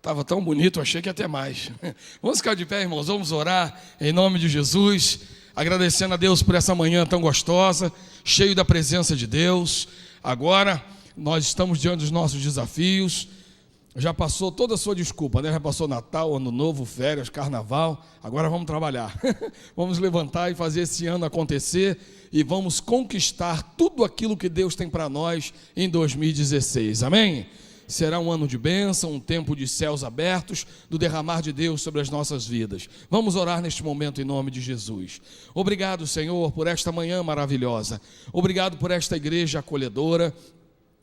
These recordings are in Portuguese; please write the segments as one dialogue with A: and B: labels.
A: Estava tão bonito, achei que ia ter mais. Vamos ficar de pé, irmãos, vamos orar em nome de Jesus, agradecendo a Deus por essa manhã tão gostosa, cheio da presença de Deus. Agora, nós estamos diante dos nossos desafios. Já passou toda a sua desculpa, né? Já passou Natal, Ano Novo, férias, Carnaval. Agora vamos trabalhar. Vamos levantar e fazer esse ano acontecer e vamos conquistar tudo aquilo que Deus tem para nós em 2016. Amém? Será um ano de bênção, um tempo de céus abertos, do derramar de Deus sobre as nossas vidas. Vamos orar neste momento em nome de Jesus. Obrigado, Senhor, por esta manhã maravilhosa. Obrigado por esta igreja acolhedora.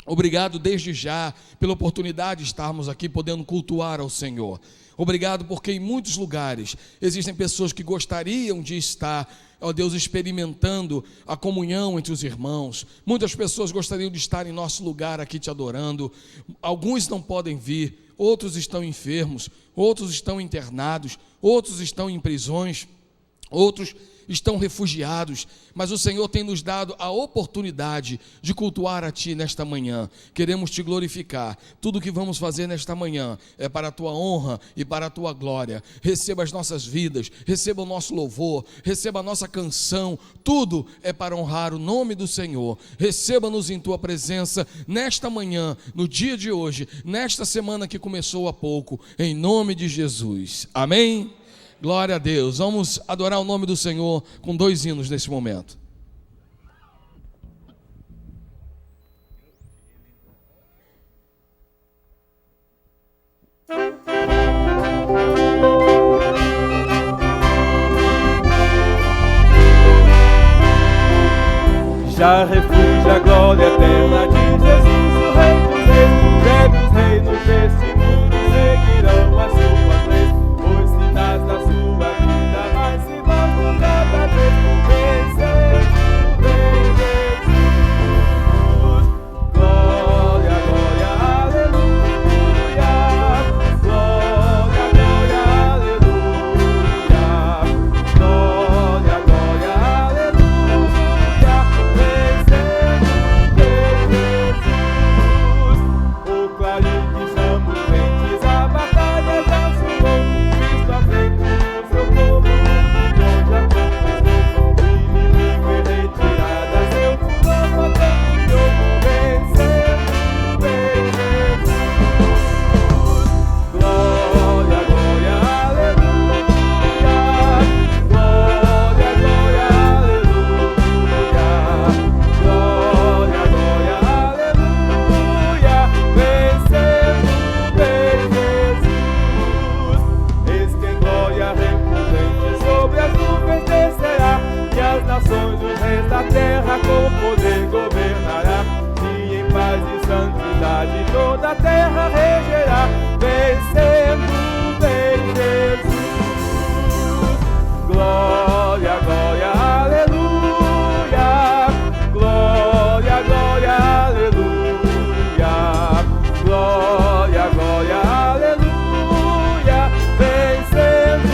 A: Obrigado desde já pela oportunidade de estarmos aqui podendo cultuar ao Senhor. Obrigado porque em muitos lugares existem pessoas que gostariam de estar, ó Deus, experimentando a comunhão entre os irmãos. Muitas pessoas gostariam de estar em nosso lugar aqui te adorando. Alguns não podem vir, outros estão enfermos, outros estão internados, outros estão em prisões, outros estão refugiados, mas o Senhor tem nos dado a oportunidade de cultuar a Ti nesta manhã. Queremos Te glorificar. Tudo o que vamos fazer nesta manhã é para a Tua honra e para a Tua glória. Receba as nossas vidas, receba o nosso louvor, receba a nossa canção. Tudo é para honrar o nome do Senhor. Receba-nos em Tua presença nesta manhã, no dia de hoje, nesta semana que começou há pouco, em nome de Jesus. Amém? Glória a Deus. Vamos adorar o nome do Senhor com 2 hinos nesse momento.
B: Já refúgio a glória eterna de Jesus, o Rei dos Reis. Velhos reinos deste mundo seguirão as suas leis. Os sinais da sua vida mais se mostram cada vez. Vencendo, vem Jesus. Glória, glória, aleluia. Glória, glória, aleluia. Glória, glória, aleluia. Vencendo, vem Jesus. O clarim que chama os crentes, a batalha já soou. Cristo à frente do seu povo, multidão já conquistou. Inimigo em retirada, seu furor patenteou. Vencendo, vem Jesus. Glória, glória, aleluia. Glória, glória, aleluia. Glória, glória, aleluia. Vencendo, vem Jesus. Eis que em glória repulente sobre as nuvens descerá, e as nações, os reis da terra com poder governará. E em paz e santidade toda a terra regerá. Vencendo, vem Jesus. Glória, glória, aleluia. Glória, glória, aleluia. Glória, glória, aleluia. Vencendo,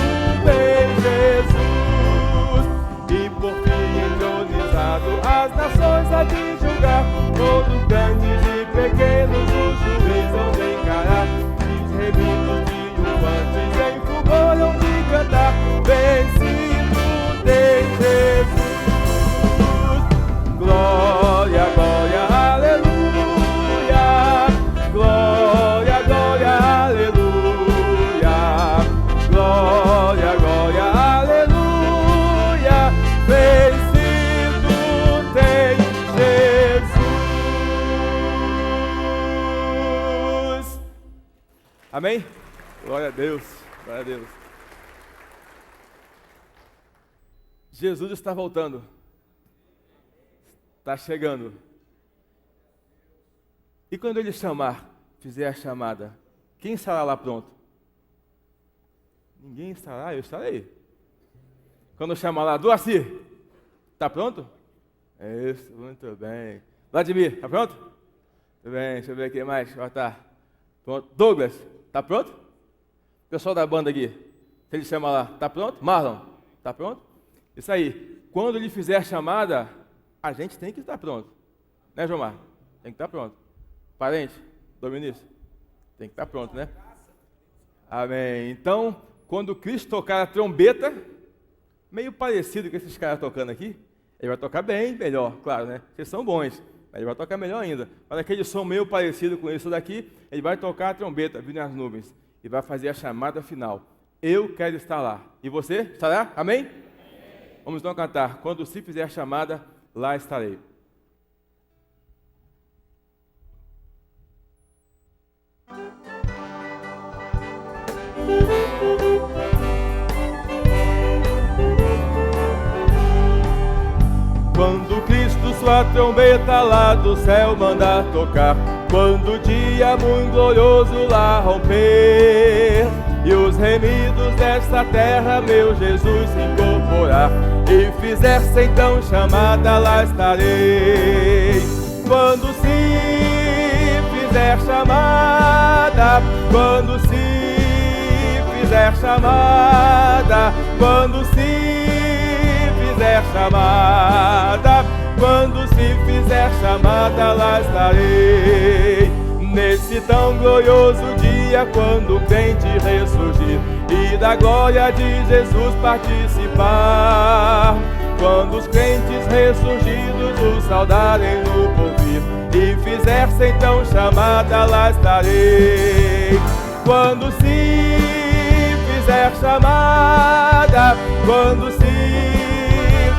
B: vem Jesus. E por fim entronizado as nações há de julgar. Todos grandes e pequenos os juízes hão de encarar. Os remidos triunfantes em fulgor hão de cantar. Vencido tem Jesus. Glória, glória, aleluia. Glória, glória, aleluia. Glória, glória, aleluia. Vencido tem Jesus. Amém? Glória a Deus. Glória a Deus. Jesus está voltando. Está chegando. E quando Ele chamar, fizer a chamada, quem estará lá pronto? Ninguém estará, eu estarei. Quando chamar lá, Doacir, está pronto? Isso, muito bem. Vladimir, está pronto? Muito bem, deixa eu ver aqui mais. Ó, tá. Pronto. Douglas, está pronto? Pessoal da banda aqui, se ele chamar lá, está pronto? Marlon, está pronto? Isso aí. Quando ele fizer a chamada, a gente tem que estar pronto. Né, Jomar? Tem que estar pronto. Parente, Dominique, tem que estar pronto, né? Amém. Então, quando Cristo tocar a trombeta, meio parecido com esses caras tocando aqui, ele vai tocar bem melhor, claro, né? Vocês são bons, mas ele vai tocar melhor ainda. Mas aquele som meio parecido com isso daqui, ele vai tocar a trombeta vindo nas nuvens e vai fazer a chamada final. Eu quero estar lá. E você estará? Amém? Amém. Vamos então cantar. Quando se fizer a chamada, lá estarei. Quando Cristo sua trombeta lá do céu mandar tocar, quando o dia muito glorioso lá romper, e os remidos desta terra meu Jesus se incorporar, e fizer-se então chamada, lá estarei. Quando se fizer chamada, quando se fizer chamada, quando se fizer chamada, quando se fizer chamada, lá estarei. Nesse tão glorioso dia, quando o crente ressurgir e da glória de Jesus participar, quando os crentes ressurgidos o saudarem no porvir e fizer-se então chamada, lá estarei. Quando se fizer chamada, quando se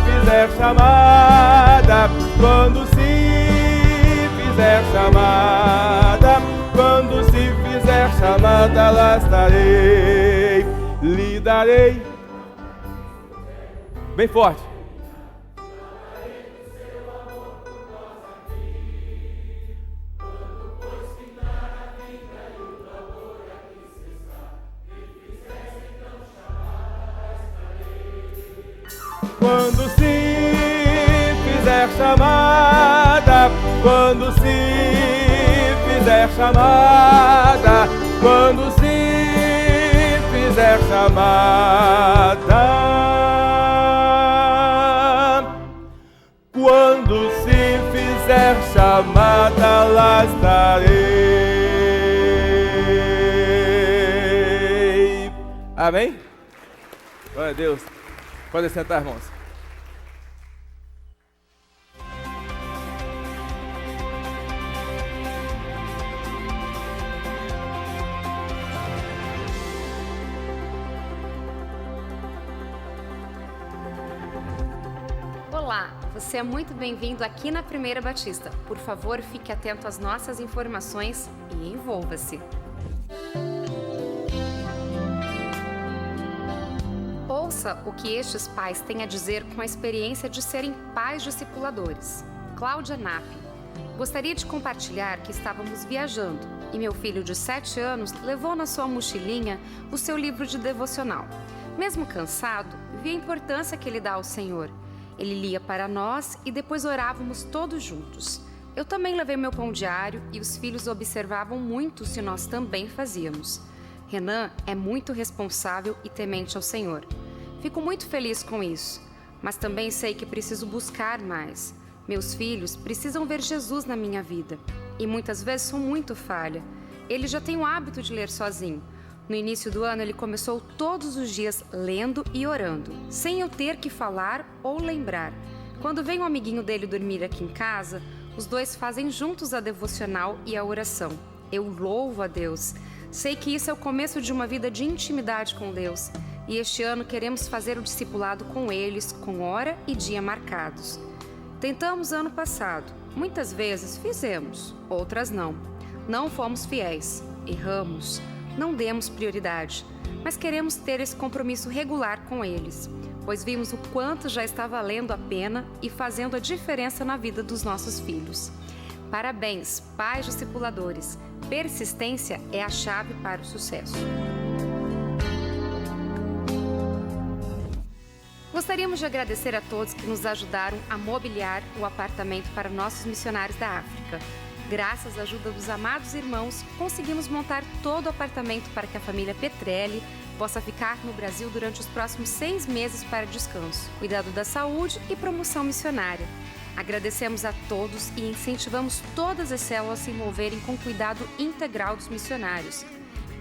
B: fizer chamada, quando se fizer chamada, quando se fizer chamada, lá estarei. Lhe darei, bem forte, quando se fizer chamada, quando se fizer chamada, quando se fizer chamada, quando se fizer chamada, lá estarei. Amém? Glória a Deus. Pode sentar, irmãos.
C: Olá, você é muito bem-vindo aqui na Primeira Batista. Por favor, fique atento às nossas informações e envolva-se. Ouça o que estes pais têm a dizer com a experiência de serem pais discipuladores. Cláudia Napp: gostaria de compartilhar que estávamos viajando e meu filho de 7 anos levou na sua mochilinha o seu livro de devocional. Mesmo cansado, vi a importância que ele dá ao Senhor. Ele lia para nós e depois orávamos todos juntos. Eu também levei meu pão diário e os filhos observavam muito se nós também fazíamos. Renan é muito responsável e temente ao Senhor. Fico muito feliz com isso, mas também sei que preciso buscar mais. Meus filhos precisam ver Jesus na minha vida e muitas vezes sou muito falha. Ele já tem o hábito de ler sozinho. No início do ano, ele começou todos os dias lendo e orando, sem eu ter que falar ou lembrar. Quando vem um amiguinho dele dormir aqui em casa, os dois fazem juntos a devocional e a oração. Eu louvo a Deus. Sei que isso é o começo de uma vida de intimidade com Deus. E este ano queremos fazer o discipulado com eles, com hora e dia marcados. Tentamos ano passado. Muitas vezes fizemos, outras não. Não fomos fiéis, erramos. Não demos prioridade, mas queremos ter esse compromisso regular com eles, pois vimos o quanto já está valendo a pena e fazendo a diferença na vida dos nossos filhos. Parabéns, pais discipuladores! Persistência é a chave para o sucesso. Gostaríamos de agradecer a todos que nos ajudaram a mobiliar o apartamento para nossos missionários da África. Graças à ajuda dos amados irmãos, conseguimos montar todo o apartamento para que a família Petrelli possa ficar no Brasil durante os próximos 6 meses para descanso, cuidado da saúde e promoção missionária. Agradecemos a todos e incentivamos todas as células a se envolverem com o cuidado integral dos missionários.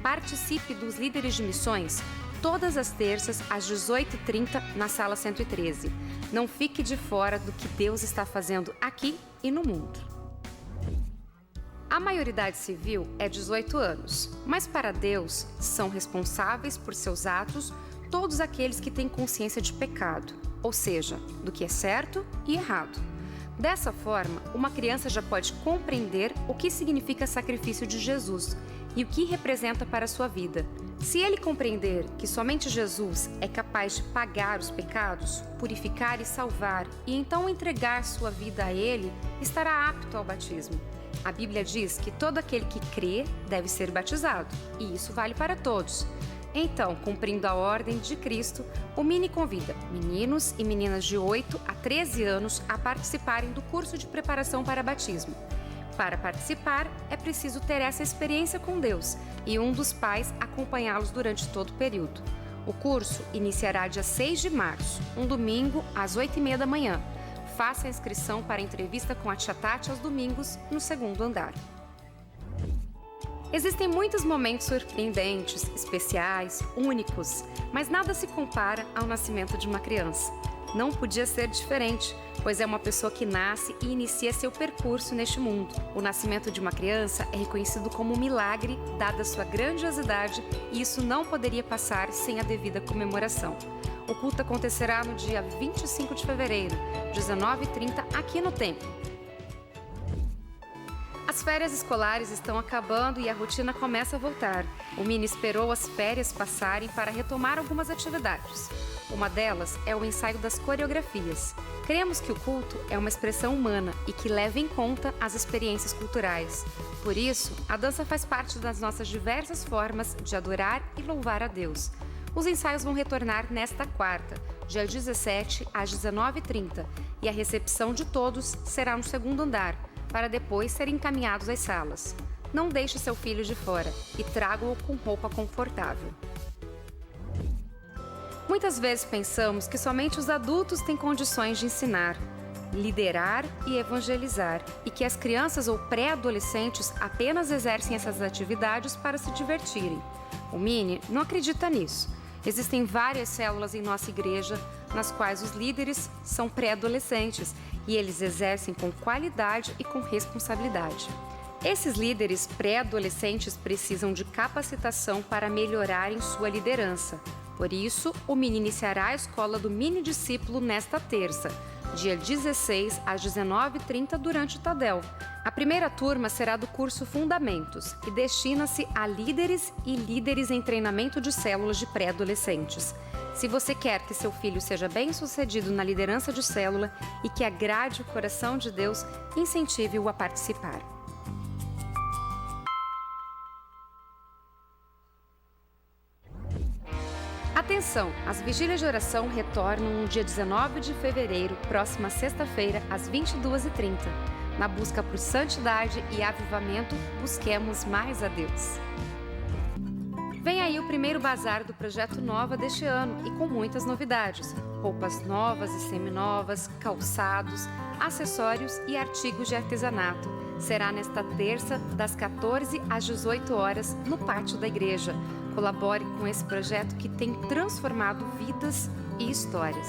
C: Participe dos Líderes de Missões todas as terças às 18h30 na sala 113. Não fique de fora do que Deus está fazendo aqui e no mundo. A maioridade civil é 18 anos, mas para Deus são responsáveis por seus atos todos aqueles que têm consciência de pecado, ou seja, do que é certo e errado. Dessa forma, uma criança já pode compreender o que significa sacrifício de Jesus e o que representa para a sua vida. Se ele compreender que somente Jesus é capaz de pagar os pecados, purificar e salvar, e então entregar sua vida a ele, estará apto ao batismo. A Bíblia diz que todo aquele que crê deve ser batizado, e isso vale para todos. Então, cumprindo a ordem de Cristo, o Mini convida meninos e meninas de 8 a 13 anos a participarem do curso de preparação para batismo. Para participar, é preciso ter essa experiência com Deus e um dos pais acompanhá-los durante todo o período. O curso iniciará dia 6 de março, um domingo, às 8h30 da manhã. Faça a inscrição para a entrevista com a tia Tati aos domingos, no 2º andar. Existem muitos momentos surpreendentes, especiais, únicos, mas nada se compara ao nascimento de uma criança. Não podia ser diferente, pois é uma pessoa que nasce e inicia seu percurso neste mundo. O nascimento de uma criança é reconhecido como um milagre, dada sua grandiosidade, e isso não poderia passar sem a devida comemoração. O culto acontecerá no dia 25 de fevereiro, 19h30, aqui no templo. As férias escolares estão acabando e a rotina começa a voltar. O Mini esperou as férias passarem para retomar algumas atividades. Uma delas é o ensaio das coreografias. Cremos que o culto é uma expressão humana e que leva em conta as experiências culturais. Por isso, a dança faz parte das nossas diversas formas de adorar e louvar a Deus. Os ensaios vão retornar nesta quarta, dia 17, às 19h30, e a recepção de todos será no 2º andar, para depois serem encaminhados às salas. Não deixe seu filho de fora e traga-o com roupa confortável. Muitas vezes pensamos que somente os adultos têm condições de ensinar, liderar e evangelizar, e que as crianças ou pré-adolescentes apenas exercem essas atividades para se divertirem. O Mini não acredita nisso. Existem várias células em nossa igreja, nas quais os líderes são pré-adolescentes e eles exercem com qualidade e com responsabilidade. Esses líderes pré-adolescentes precisam de capacitação para melhorarem sua liderança. Por isso, o Mini iniciará a escola do Mini Discípulo nesta terça, dia 16 às 19h30 durante o Tadel. A primeira turma será do curso Fundamentos e destina-se a líderes e líderes em treinamento de células de pré-adolescentes. Se você quer que seu filho seja bem-sucedido na liderança de célula e que agrade o coração de Deus, incentive-o a participar. Atenção! As vigílias de oração retornam no dia 19 de fevereiro, próxima sexta-feira, às 22h30. Na busca por santidade e avivamento, busquemos mais a Deus. Vem aí o primeiro bazar do Projeto Nova deste ano e com muitas novidades. Roupas novas e seminovas, calçados, acessórios e artigos de artesanato. Será nesta terça, das 14 às 18 horas, no pátio da igreja. Colabore com esse projeto que tem transformado vidas e histórias.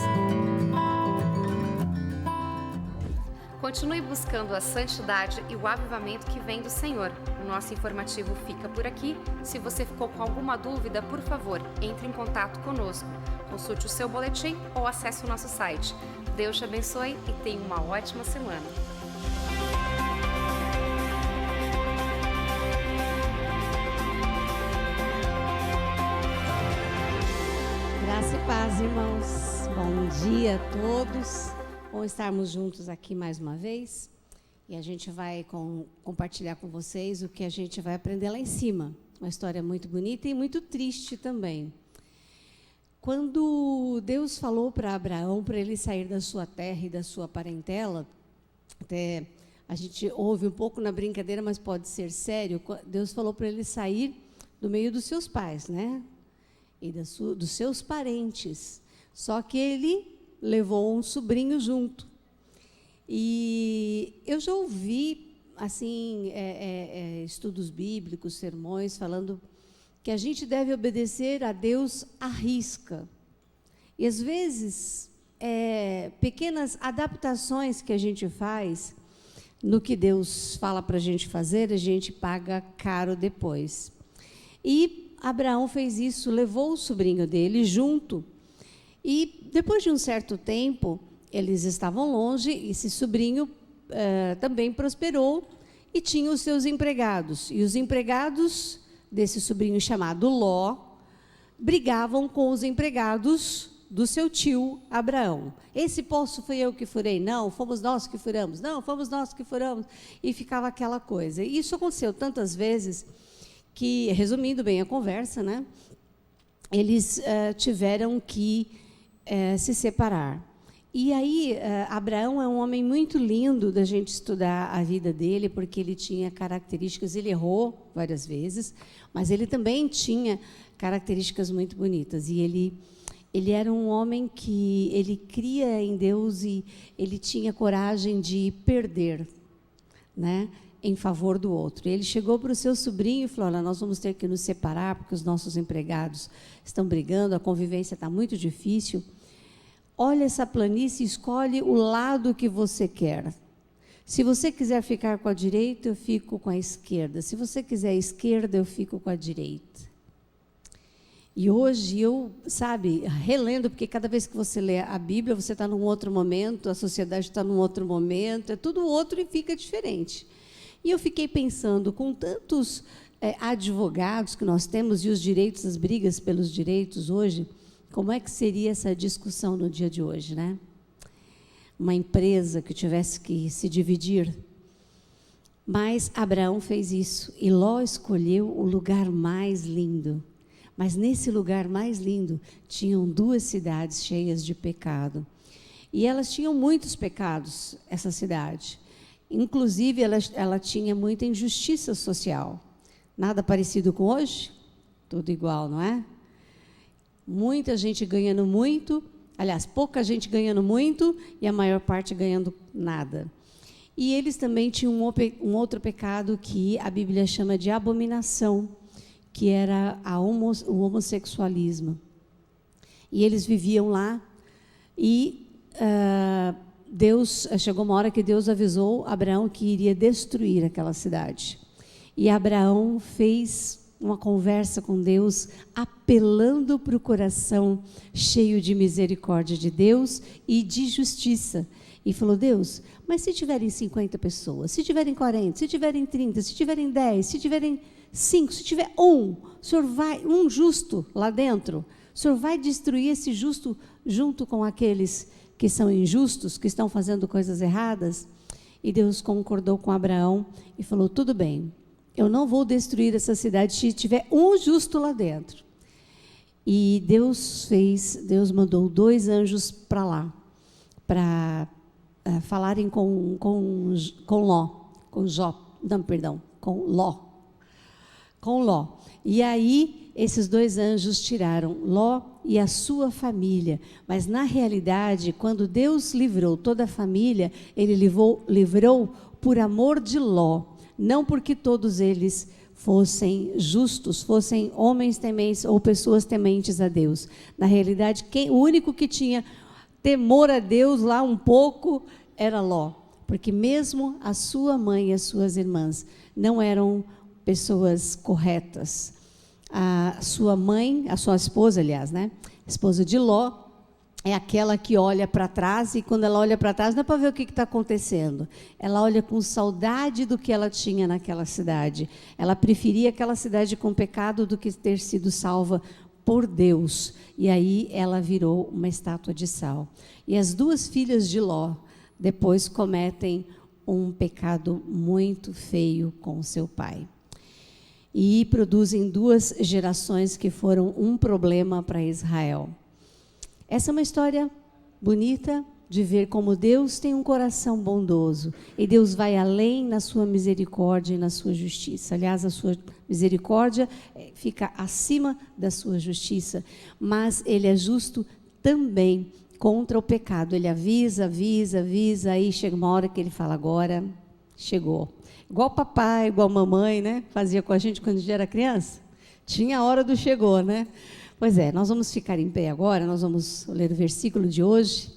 C: Continue buscando a santidade e o avivamento que vem do Senhor. O nosso informativo fica por aqui. Se você ficou com alguma dúvida, por favor, entre em contato conosco. Consulte o seu boletim ou acesse o nosso site. Deus te abençoe e tenha uma ótima semana.
D: Graça e paz, irmãos. Bom dia a todos. Bom estarmos juntos aqui mais uma vez. E a gente vai compartilhar com vocês o que a gente vai aprender lá em cima. Uma história muito bonita e muito triste também. Quando Deus falou para Abraão para ele sair da sua terra e da sua parentela, até a gente ouve um pouco na brincadeira, mas pode ser sério. Deus falou para ele sair do meio dos seus pais, né? E dos seus parentes. Só que ele levou um sobrinho junto. E eu já ouvi assim estudos bíblicos, sermões falando que a gente deve obedecer a Deus à risca. E às vezes, pequenas adaptações que a gente faz no que Deus fala para a gente fazer, a gente paga caro depois. E Abraão fez isso, levou o sobrinho dele junto. E depois de um certo tempo, eles estavam longe, e esse sobrinho também prosperou e tinha os seus empregados. E os empregados desse sobrinho chamado Ló brigavam com os empregados do seu tio Abraão. Esse poço foi eu que furei? Não, fomos nós que furamos. Não, fomos nós que furamos. E ficava aquela coisa. E isso aconteceu tantas vezes que, resumindo bem a conversa, né, eles tiveram que se separar. E aí, Abraão é um homem muito lindo da gente estudar a vida dele, porque ele tinha características, ele errou várias vezes, mas ele também tinha características muito bonitas. E ele era um homem que ele cria em Deus e ele tinha coragem de perder, né, em favor do outro. E ele chegou para o seu sobrinho e falou: olha, nós vamos ter que nos separar porque os nossos empregados estão brigando, a convivência está muito difícil. Olha essa planície, escolhe o lado que você quer. Se você quiser ficar com a direita, eu fico com a esquerda. Se você quiser a esquerda, eu fico com a direita. E hoje eu, relendo, porque cada vez que você lê a Bíblia, você está num outro momento, a sociedade está num outro momento, é tudo outro e fica diferente. E eu fiquei pensando, com tantos advogados que nós temos e os direitos, as brigas pelos direitos hoje, como é que seria essa discussão no dia de hoje, né? Uma empresa que tivesse que se dividir. Mas Abraão fez isso, e Ló escolheu o lugar mais lindo. Mas nesse lugar mais lindo, tinham 2 cidades cheias de pecado. E elas tinham muitos pecados, essa cidade. Inclusive, ela tinha muita injustiça social. Nada parecido com hoje? Tudo igual, não é? Muita gente ganhando muito, aliás, pouca gente ganhando muito e a maior parte ganhando nada. E eles também tinham um outro pecado que a Bíblia chama de abominação, que era o homossexualismo. E eles viviam lá e chegou uma hora que Deus avisou Abraão que iria destruir aquela cidade. E Abraão fez uma conversa com Deus, apelando para o coração cheio de misericórdia de Deus e de justiça. E falou: Deus, mas se tiverem 50 pessoas, se tiverem 40, se tiverem 30, se tiverem 10, se tiverem 5, se tiver o Senhor um justo lá dentro, o Senhor vai destruir esse justo junto com aqueles que são injustos, que estão fazendo coisas erradas? E Deus concordou com Abraão e falou: tudo bem, eu não vou destruir essa cidade se tiver um justo lá dentro. E Deus mandou 2 anjos para lá, para falarem com Ló. E aí, esses 2 anjos tiraram Ló e a sua família. Mas, na realidade, quando Deus livrou toda a família, Ele livrou por amor de Ló. Não porque todos eles fossem justos, fossem homens tementes ou pessoas tementes a Deus. Na realidade, o único que tinha temor a Deus lá um pouco era Ló. Porque mesmo a sua mãe e as suas irmãs não eram pessoas corretas. A sua mãe, a sua esposa, aliás, né? A esposa de Ló, é aquela que olha para trás, e quando ela olha para trás, não é para ver o que está acontecendo. Ela olha com saudade do que ela tinha naquela cidade. Ela preferia aquela cidade com pecado do que ter sido salva por Deus. E aí ela virou uma estátua de sal. E as 2 filhas de Ló depois cometem um pecado muito feio com seu pai. E produzem 2 gerações que foram um problema para Israel. Essa é uma história bonita de ver como Deus tem um coração bondoso. E Deus vai além na sua misericórdia e na sua justiça. Aliás, a sua misericórdia fica acima da sua justiça. Mas Ele é justo também contra o pecado. Ele avisa, aí chega uma hora que Ele fala: agora chegou. Igual papai, igual mamãe, né? Fazia com a gente quando a gente era criança. Tinha a hora do chegou, né? Pois é, nós vamos ficar em pé agora, nós vamos ler o versículo de hoje.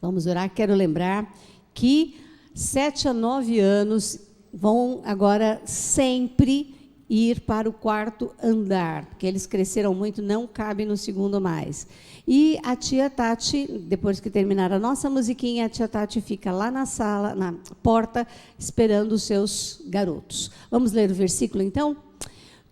D: Vamos orar. Quero lembrar que 7 a 9 anos vão agora sempre ir para o quarto andar, porque eles cresceram muito, não cabem no segundo mais. E a tia Tati, depois que terminar a nossa musiquinha, a tia Tati fica lá na sala, na porta, esperando os seus garotos. Vamos ler o versículo então?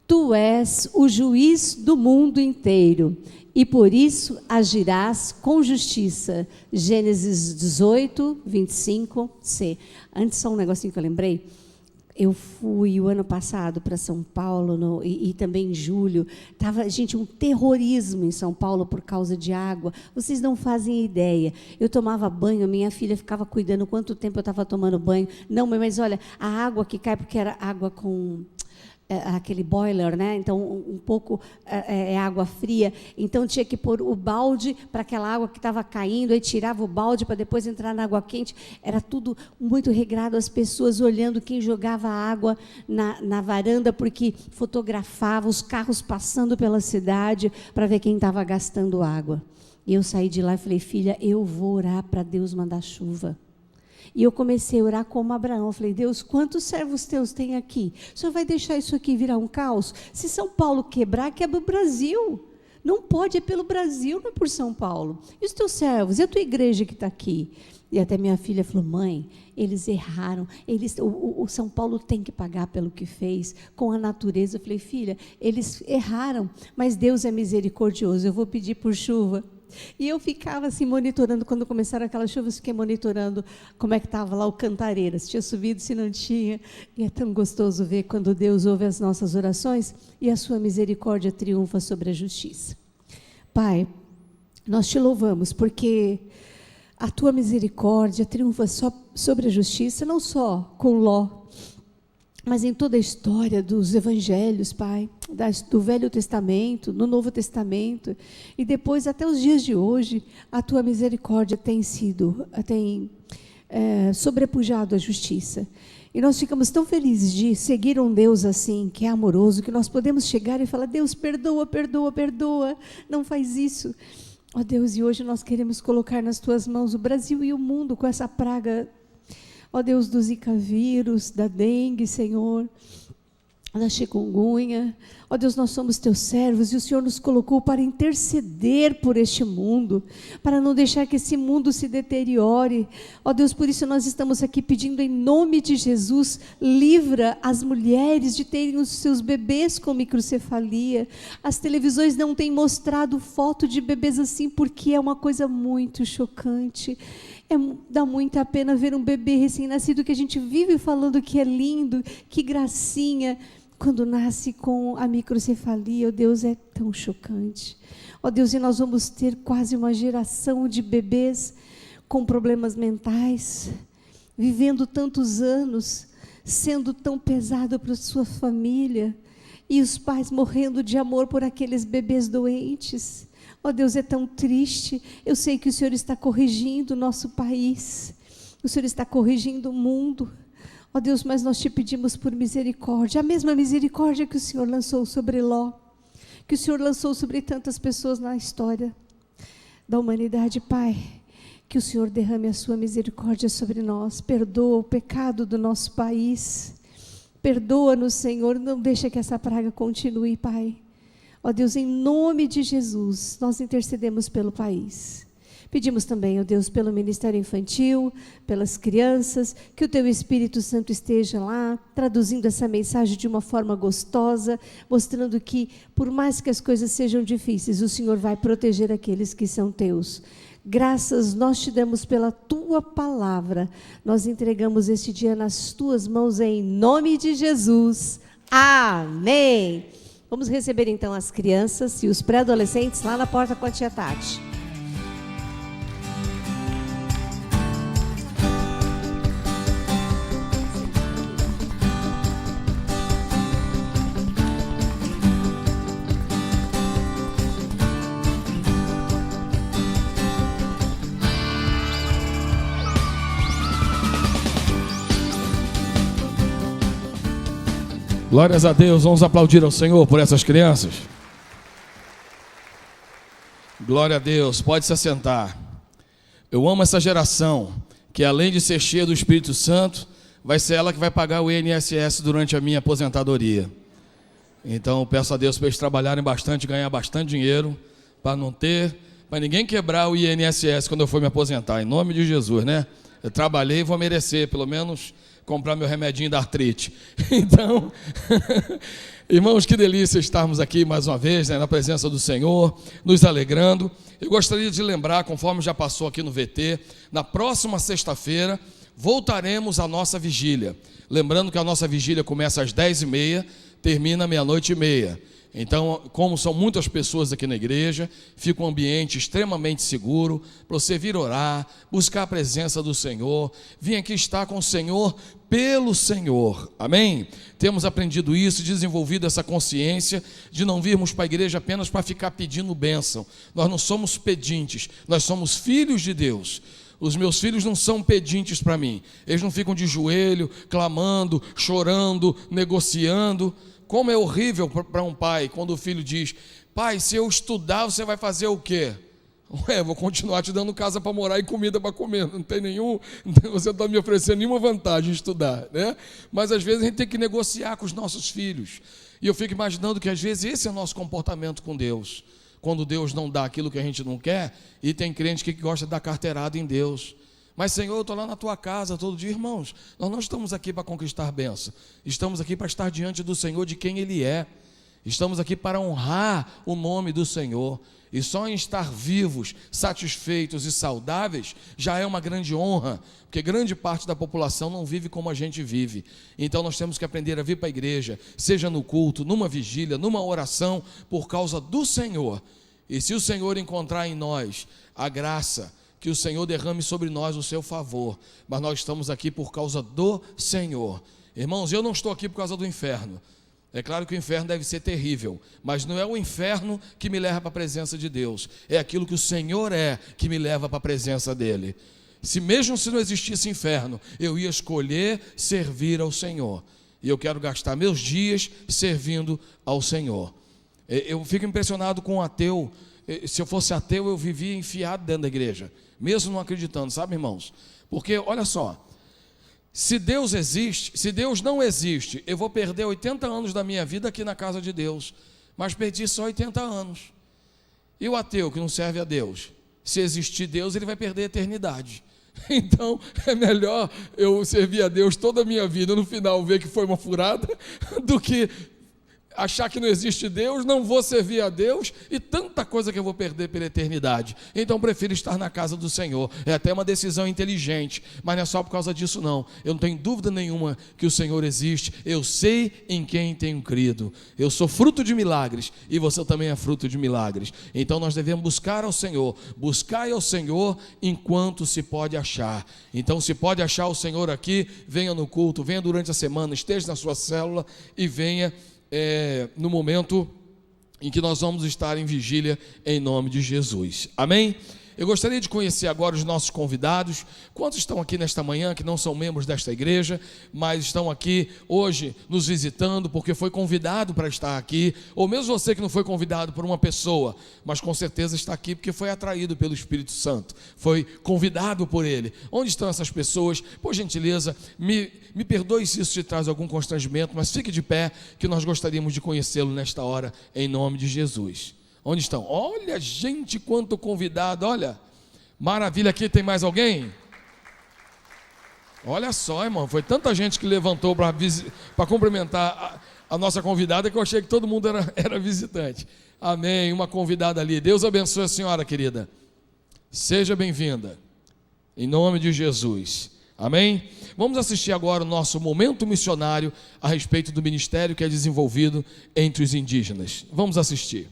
D: Tu és o juiz do mundo inteiro, e por isso agirás com justiça. Gênesis 18, 25c. Antes, só um negocinho que eu lembrei. Eu fui o ano passado para São Paulo, e também em julho. Estava, gente, um terrorismo em São Paulo por causa de água. Vocês não fazem ideia. Eu tomava banho, minha filha ficava cuidando quanto tempo eu estava tomando banho. Não, mas olha, a água que cai, porque era água com... aquele boiler, né? Então um pouco é água fria, então tinha que pôr o balde para aquela água que estava caindo, aí tirava o balde para depois entrar na água quente. Era tudo muito regrado, as pessoas olhando quem jogava água na varanda, porque fotografava os carros passando pela cidade para ver quem estava gastando água. E eu saí de lá e falei, filha, eu vou orar para Deus mandar chuva. E eu comecei a orar como Abraão. Eu falei, Deus, quantos servos teus tem aqui? O Senhor vai deixar isso aqui virar um caos? Se São Paulo quebrar, quebra o Brasil. Não pode, é pelo Brasil, não é por São Paulo. E os teus servos? E a tua igreja que está aqui? E até minha filha falou, mãe, eles erraram. O São Paulo tem que pagar pelo que fez com a natureza. Eu falei, filha, eles erraram, mas Deus é misericordioso. Eu vou pedir por chuva. E eu ficava assim monitorando, quando começaram aquelas chuvas, fiquei monitorando como é que estava lá o Cantareira, se tinha subido, se não tinha. E é tão gostoso ver quando Deus ouve as nossas orações e a sua misericórdia triunfa sobre a justiça. Pai, nós te louvamos porque a tua misericórdia triunfa só sobre a justiça, não só com Ló, mas em toda a história dos evangelhos, Pai, do Velho Testamento, no Novo Testamento, e depois até os dias de hoje, a tua misericórdia tem sobrepujado a justiça. E nós ficamos tão felizes de seguir um Deus assim, que é amoroso, que nós podemos chegar e falar, Deus, perdoa, perdoa, perdoa, não faz isso. Ó Deus, e hoje nós queremos colocar nas tuas mãos o Brasil e o mundo com essa praga, ó Deus, do Zika vírus, da dengue, Senhor, da chikungunya. Ó Deus, nós somos teus servos e o Senhor nos colocou para interceder por este mundo, para não deixar que esse mundo se deteriore. Ó Deus, por isso nós estamos aqui pedindo em nome de Jesus, livra as mulheres de terem os seus bebês com microcefalia. As televisões não têm mostrado foto de bebês assim, porque é uma coisa muito chocante. Dá muita pena ver um bebê recém-nascido que a gente vive falando que é lindo, que gracinha, quando nasce com a microcefalia. Oh Deus, é tão chocante. Oh Deus, e nós vamos ter quase uma geração de bebês com problemas mentais, vivendo tantos anos, sendo tão pesado para a sua família, e os pais morrendo de amor por aqueles bebês doentes. Ó Deus, é tão triste. Eu sei que o Senhor está corrigindo o nosso país, o Senhor está corrigindo o mundo. Ó Deus, mas nós te pedimos por misericórdia, a mesma misericórdia que o Senhor lançou sobre Ló, que o Senhor lançou sobre tantas pessoas na história da humanidade. Pai, que o Senhor derrame a sua misericórdia sobre nós, perdoa o pecado do nosso país, perdoa-nos, Senhor, não deixa que essa praga continue, Pai. Ó Deus, em nome de Jesus, nós intercedemos pelo país. Pedimos também, ó Deus, pelo Ministério Infantil, pelas crianças, que o Teu Espírito Santo esteja lá, traduzindo essa mensagem de uma forma gostosa, mostrando que, por mais que as coisas sejam difíceis, o Senhor vai proteger aqueles que são Teus. Graças nós te damos pela Tua palavra. Nós entregamos este dia nas Tuas mãos, em nome de Jesus. Amém. Vamos receber então as crianças e os pré-adolescentes lá na porta com a tia Tati.
A: Glórias a Deus, vamos aplaudir ao Senhor por essas crianças. Glória a Deus, pode se assentar. Eu amo essa geração, que além de ser cheia do Espírito Santo, vai ser ela que vai pagar o INSS durante a minha aposentadoria. Então eu peço a Deus para eles trabalharem bastante, ganhar bastante dinheiro, para ninguém quebrar o INSS quando eu for me aposentar, em nome de Jesus, né? Eu trabalhei e vou merecer, pelo menos, comprar meu remedinho da artrite. Então, irmãos, que delícia estarmos aqui mais uma vez, né, na presença do Senhor, nos alegrando. Eu gostaria de lembrar, conforme já passou aqui no VT, na próxima sexta-feira, voltaremos à nossa vigília. Lembrando que a nossa vigília começa às 10h30, termina 00:30. Então, como são muitas pessoas aqui na igreja, fica um ambiente extremamente seguro para você vir orar, buscar a presença do Senhor, vir aqui estar com o Senhor pelo Senhor, amém? Temos aprendido isso, desenvolvido essa consciência de não virmos para a igreja apenas para ficar pedindo bênção. Nós não somos pedintes, nós somos filhos de Deus. Os meus filhos não são pedintes para mim, eles não ficam de joelho, clamando, chorando, negociando. Como é horrível para um pai quando o filho diz: pai, se eu estudar, você vai fazer o quê? Ué, vou continuar te dando casa para morar e comida para comer. Não tem você não está me oferecendo nenhuma vantagem em estudar, né? Mas às vezes a gente tem que negociar com os nossos filhos. E eu fico imaginando que às vezes esse é o nosso comportamento com Deus. Quando Deus não dá aquilo que a gente não quer, e tem crente que gosta de dar carteirada em Deus. Mas, Senhor, eu estou lá na tua casa todo dia. Irmãos, nós não estamos aqui para conquistar bênção. Estamos aqui para estar diante do Senhor de quem Ele é. Estamos aqui para honrar o nome do Senhor. E só em estar vivos, satisfeitos e saudáveis, já é uma grande honra. Porque grande parte da população não vive como a gente vive. Então nós temos que aprender a vir para a igreja, seja no culto, numa vigília, numa oração, por causa do Senhor. E se o Senhor encontrar em nós a graça, que o Senhor derrame sobre nós o seu favor, mas nós estamos aqui por causa do Senhor. Irmãos, eu não estou aqui por causa do inferno. É claro que o inferno deve ser terrível, mas não é o inferno que me leva para a presença de Deus, é aquilo que o Senhor é que me leva para a presença dEle. Mesmo se não existisse inferno, eu ia escolher servir ao Senhor, e eu quero gastar meus dias servindo ao Senhor. Eu fico impressionado com o ateu. Se eu fosse ateu, eu vivia enfiado dentro da igreja, mesmo não acreditando, sabe, irmãos? Porque, olha só, se Deus existe, se Deus não existe, eu vou perder 80 anos da minha vida aqui na casa de Deus, mas perdi só 80 anos. E o ateu que não serve a Deus, se existir Deus, ele vai perder a eternidade. Então, é melhor eu servir a Deus toda a minha vida, no final ver que foi uma furada, do que achar que não existe Deus, não vou servir a Deus e tanta coisa que eu vou perder pela eternidade. Então prefiro estar na casa do Senhor. É até uma decisão inteligente, mas não é só por causa disso não. Eu não tenho dúvida nenhuma que o Senhor existe. Eu sei em quem tenho crido. Eu sou fruto de milagres e você também é fruto de milagres. Então nós devemos buscar ao Senhor. Buscai ao Senhor enquanto se pode achar. Então se pode achar o Senhor aqui, venha no culto, venha durante a semana, esteja na sua célula e venha no momento em que nós vamos estar em vigília, em nome de Jesus, amém? Eu gostaria de conhecer agora os nossos convidados. Quantos estão aqui nesta manhã que não são membros desta igreja, mas estão aqui hoje nos visitando porque foi convidado para estar aqui, ou mesmo você que não foi convidado por uma pessoa, mas com certeza está aqui porque foi atraído pelo Espírito Santo, foi convidado por Ele. Onde estão essas pessoas? Por gentileza, me perdoe se isso te traz algum constrangimento, mas fique de pé que nós gostaríamos de conhecê-lo nesta hora, em nome de Jesus. Onde estão? Olha, gente, quanto convidado, olha, maravilha. Aqui tem mais alguém? Olha só, irmão, foi tanta gente que levantou para cumprimentar a nossa convidada que eu achei que todo mundo era visitante. Amém, uma convidada ali. Deus abençoe a senhora, querida. Seja bem-vinda, em nome de Jesus. Amém? Vamos assistir agora o nosso momento missionário a respeito do ministério que é desenvolvido entre os indígenas. Vamos assistir.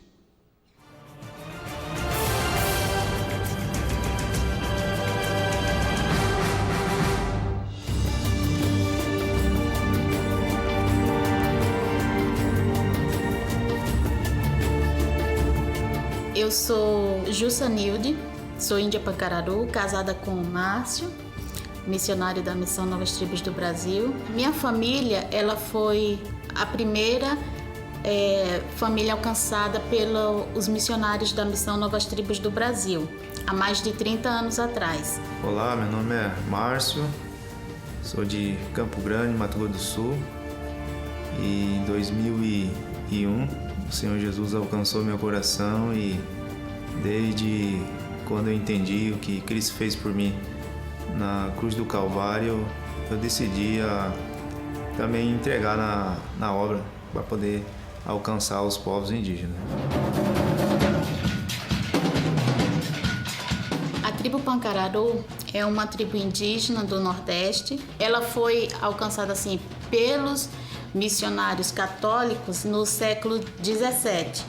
E: Eu sou Jussanilde, sou índia Pancararu, casada com o Márcio, missionário da Missão Novas Tribos do Brasil. Minha família, ela foi a primeira família alcançada pelos missionários da Missão Novas Tribos do Brasil, há mais de 30 anos atrás.
F: Olá, meu nome é Márcio, sou de Campo Grande, Mato Grosso do Sul, e em 2001 o Senhor Jesus alcançou meu coração e desde quando eu entendi o que Cristo fez por mim na cruz do Calvário, eu decidi também entregar na obra para poder alcançar os povos indígenas.
E: A tribo Pancararu é uma tribo indígena do Nordeste. Ela foi alcançada assim pelos missionários católicos no século 17.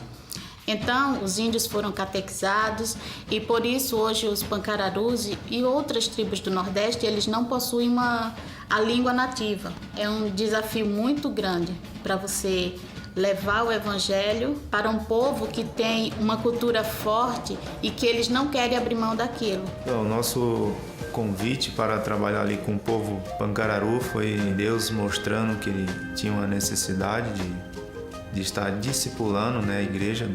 E: Então, os índios foram catequizados e por isso hoje os Pancararus e outras tribos do Nordeste, eles não possuem a língua nativa. É um desafio muito grande para você levar o evangelho para um povo que tem uma cultura forte e que eles não querem abrir mão daquilo.
F: Então, o nosso convite para trabalhar ali com o povo Pancararu foi Deus mostrando que ele tinha uma necessidade de estar discipulando, né, a igreja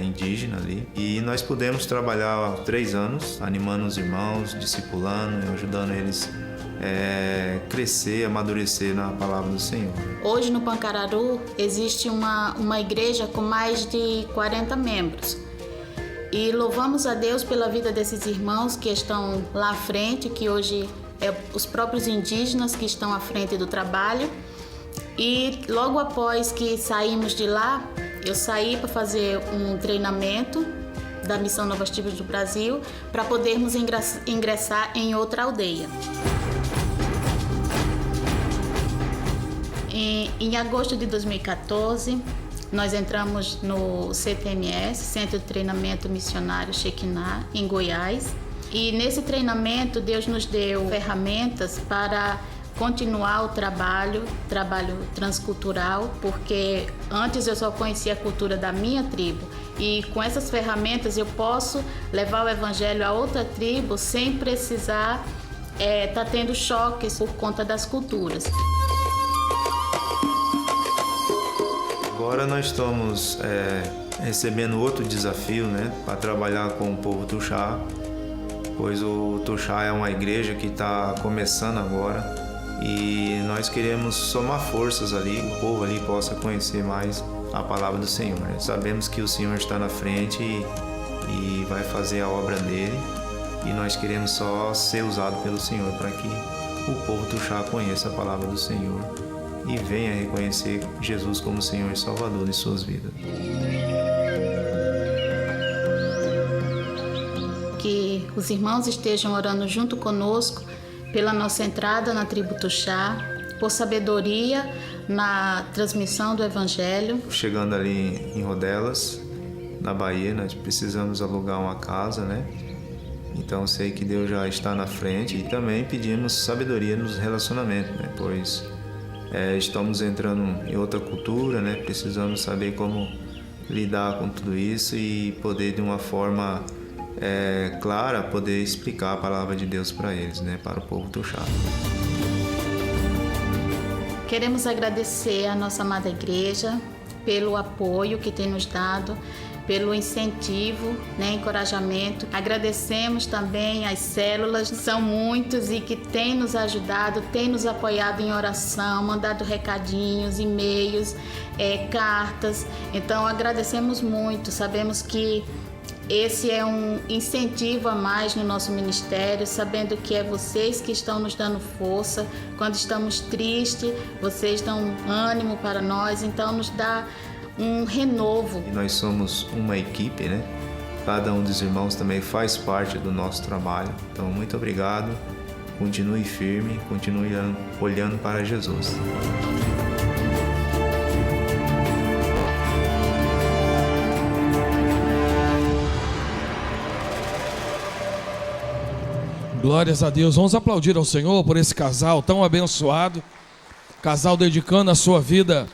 F: indígena ali. E nós pudemos trabalhar há 3 anos, animando os irmãos, discipulando, ajudando eles crescer, amadurecer na palavra do Senhor.
E: Hoje no Pancararu existe uma igreja com mais de 40 membros. E louvamos a Deus pela vida desses irmãos que estão lá à frente, que hoje é os próprios indígenas que estão à frente do trabalho. E logo após que saímos de lá, eu saí para fazer um treinamento da Missão Novas Tribos do Brasil para podermos ingressar em outra aldeia. Em agosto de 2014, nós entramos no CTMS, Centro de Treinamento Missionário Shekinah, em Goiás. E nesse treinamento, Deus nos deu ferramentas para continuar o trabalho transcultural, porque antes eu só conhecia a cultura da minha tribo. E com essas ferramentas eu posso levar o evangelho a outra tribo sem precisar estar tendo choques por conta das culturas.
F: Agora nós estamos recebendo outro desafio, né, para trabalhar com o povo Tuxá, pois o Tuxá é uma igreja que está começando agora e nós queremos somar forças ali, o povo ali possa conhecer mais a palavra do Senhor, né? Sabemos que o Senhor está na frente e vai fazer a obra dele e nós queremos só ser usado pelo Senhor para que o povo Tuxá conheça a palavra do Senhor e venha reconhecer Jesus como Senhor e Salvador de suas vidas.
E: Que os irmãos estejam orando junto conosco pela nossa entrada na tribo Tuxá, por sabedoria na transmissão do Evangelho.
F: Chegando ali em Rodelas, na Bahia, nós precisamos alugar uma casa, né? Então sei que Deus já está na frente e também pedimos sabedoria nos relacionamentos, né? Pois estamos entrando em outra cultura, né? Precisamos saber como lidar com tudo isso e poder de uma forma clara poder explicar a palavra de Deus para eles, né? Para o povo Tuxá.
E: Queremos agradecer à nossa amada igreja pelo apoio que tem nos dado, pelo incentivo, né, encorajamento. Agradecemos também às células, são muitos e que têm nos ajudado, têm nos apoiado em oração, mandado recadinhos, e-mails, cartas. Então agradecemos muito, sabemos que esse é um incentivo a mais no nosso ministério, sabendo que é vocês que estão nos dando força. Quando estamos tristes, vocês dão ânimo para nós, então nos dá um renovo.
F: E nós somos uma equipe, né? Cada um dos irmãos também faz parte do nosso trabalho. Então, muito obrigado. Continue firme, continue olhando para Jesus.
A: Glórias a Deus. Vamos aplaudir ao Senhor por esse casal tão abençoado. Casal dedicando a sua vida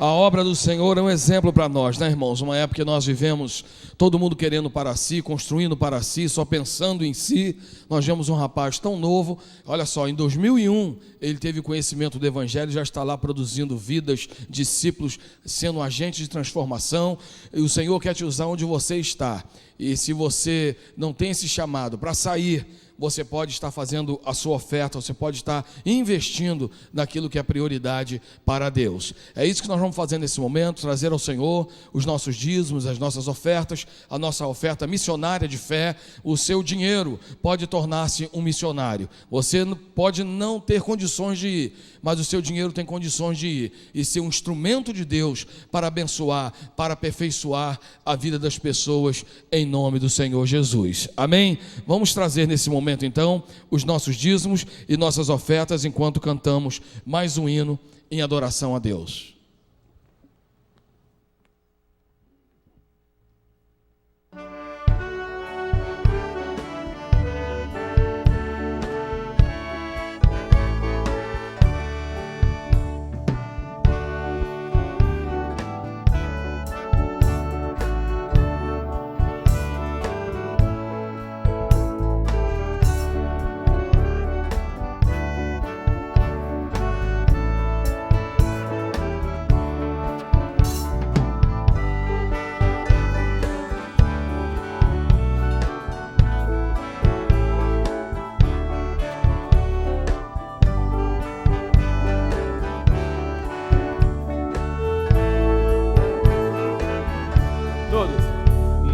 A: A obra do Senhor é um exemplo para nós, né, irmãos? Uma época que nós vivemos todo mundo querendo para si, construindo para si, só pensando em si. Nós vemos um rapaz tão novo, olha só, em 2001 ele teve conhecimento do Evangelho, já está lá produzindo vidas, discípulos, sendo agentes de transformação. E o Senhor quer te usar onde você está. E se você não tem esse chamado para sair, você pode estar fazendo a sua oferta, você pode estar investindo naquilo que é prioridade para Deus. É isso que nós vamos fazer nesse momento, trazer ao Senhor os nossos dízimos, as nossas ofertas, a nossa oferta missionária de fé. O seu dinheiro pode tornar-se um missionário. Você pode não ter condições de ir, mas o seu dinheiro tem condições de ir e ser um instrumento de Deus para abençoar, para aperfeiçoar a vida das pessoas, em nome do Senhor Jesus. Amém? Vamos trazer nesse momento então os nossos dízimos e nossas ofertas enquanto cantamos mais um hino em adoração a Deus.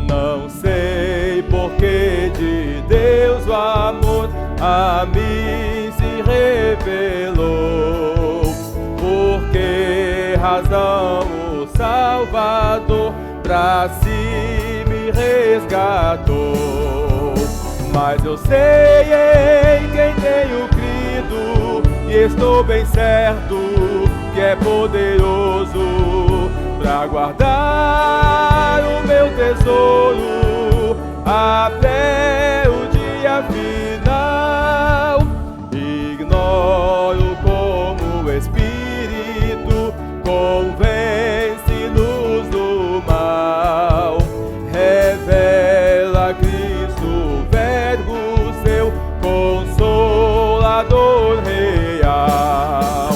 B: Não sei porque de Deus o amor a mim se revelou, por que razão o Salvador pra si me resgatou. Mas eu sei em quem tenho crido e estou bem certo que é poderoso pra guardar o meu tesouro até o dia final. Ignoro como o Espírito convence-nos do mal, revela Cristo, Verbo seu, Consolador real.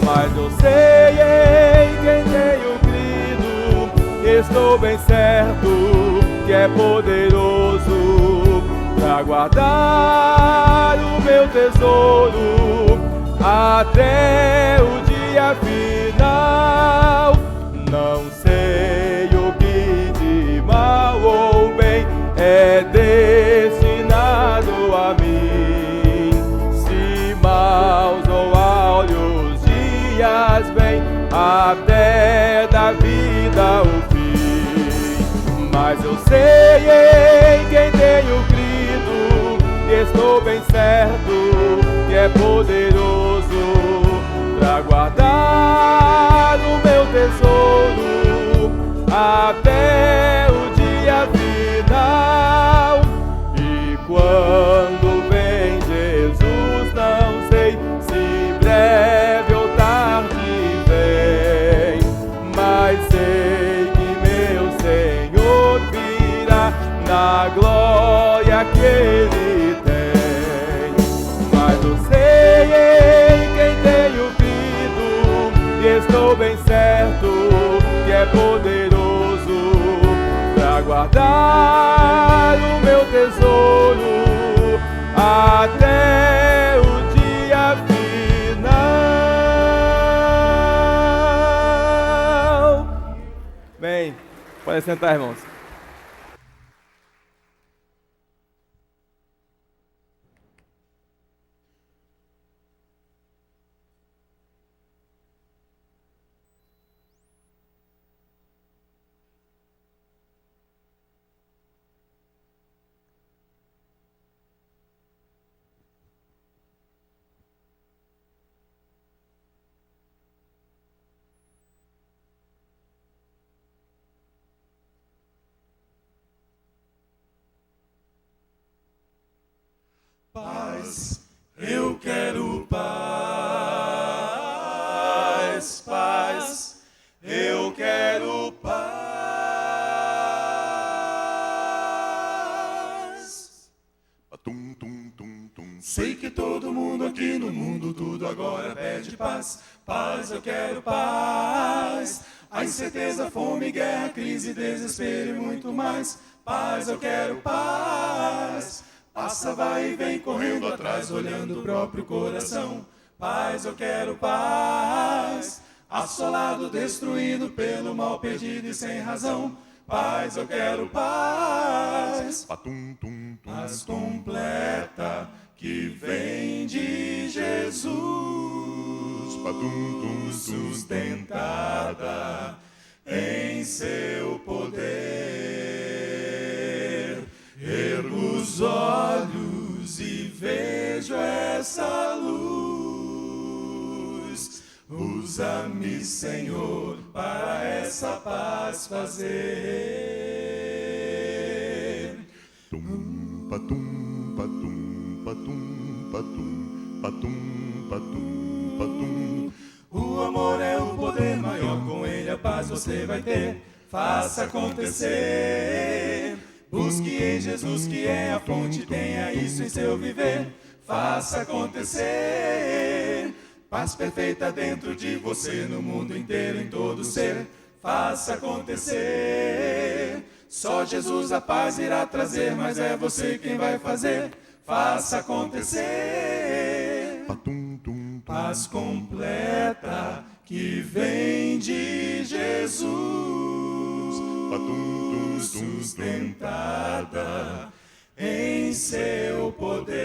B: Mas eu sei em quem tenho crido, estou bem certo que é poderoso pra guardar o meu tesouro até o dia final. Não sei o que de mal ou bem é destinado a mim, se maus ou áureos dias vêm até da vida o fim. Mas eu sei em quem tenho crido e estou bem certo que é poderoso pra guardar o meu tesouro até o dia final. E quando vem Jesus, não sei se breve ou tarde vem, mas sei que meu Senhor virá na glória que Ele tem. Mas eu sei em quem tenho crido e estou bem certo que é poderoso pra guardar o meu tesouro até o dia final. Bem, podem sentar, irmãos.
G: Paz, eu quero paz, paz, Sei que todo mundo aqui no mundo tudo agora pede paz. Paz, eu quero paz. A incerteza, fome, guerra, crise, desespero e muito mais. Paz, eu quero paz. Passa, vai e vem correndo atrás, olhando o próprio coração. Paz, eu quero paz. Assolado, destruído pelo mal, perdido e sem razão. Paz, eu quero paz. Paz completa que vem de Jesus, sustentada em seu poder. Ergo os olhos e vejo essa luz. Usa-me, Senhor, para essa paz fazer.
H: Tum, patum, patum, patum, patum, patum, patum, patum.
G: O amor é o poder maior, com ele a paz você vai ter. Faça acontecer. Busque em Jesus que é a fonte, tenha isso em seu viver. Faça acontecer. Paz perfeita dentro de você, no mundo inteiro, em todo ser. Faça acontecer. Só Jesus a paz irá trazer, mas é você quem vai fazer. Faça acontecer. Paz completa que vem de Jesus, sustentada em seu poder.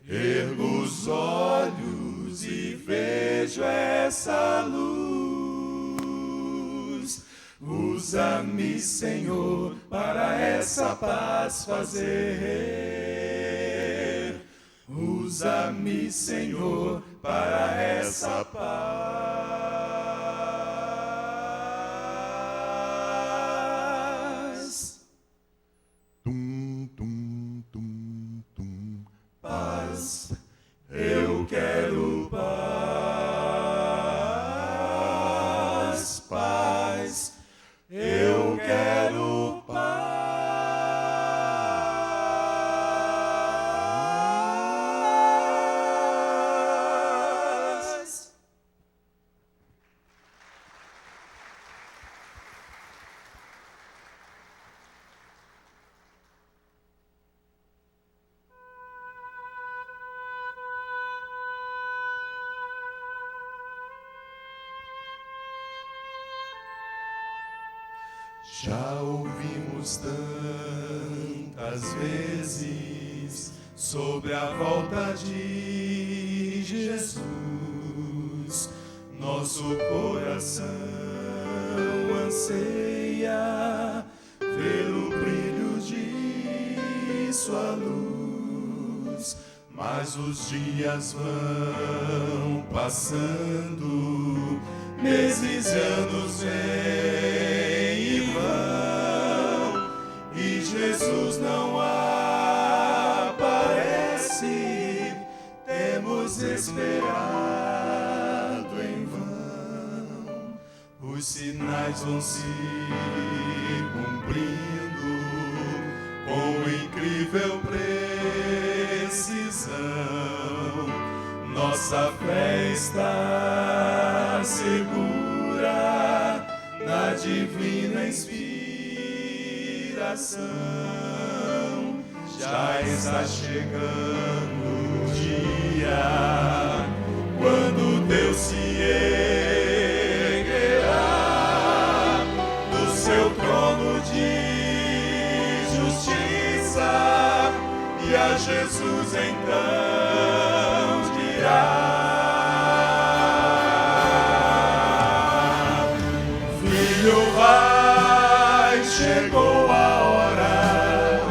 G: Ergo os olhos e vejo essa luz. Usa-me, Senhor, para essa paz fazer. Usa-me, Senhor, para essa paz.
H: Tum, tum, tum, tum.
G: Paz, eu quero paz. Paz, eu quero paz. Já ouvimos tantas vezes sobre a volta de Jesus. Nosso coração anseia ver o brilho de sua luz, mas os dias vão passando, meses e anos vêm e vão, e Jesus não aparece. Temos esperado em vão, os sinais vão se cumprindo com incrível precisão. Nossa fé está segura na divina inspiração. Já está chegando o dia quando Deus se erguerá do seu trono de justiça, e a Jesus então dirá: Filho, vai, chegou a hora.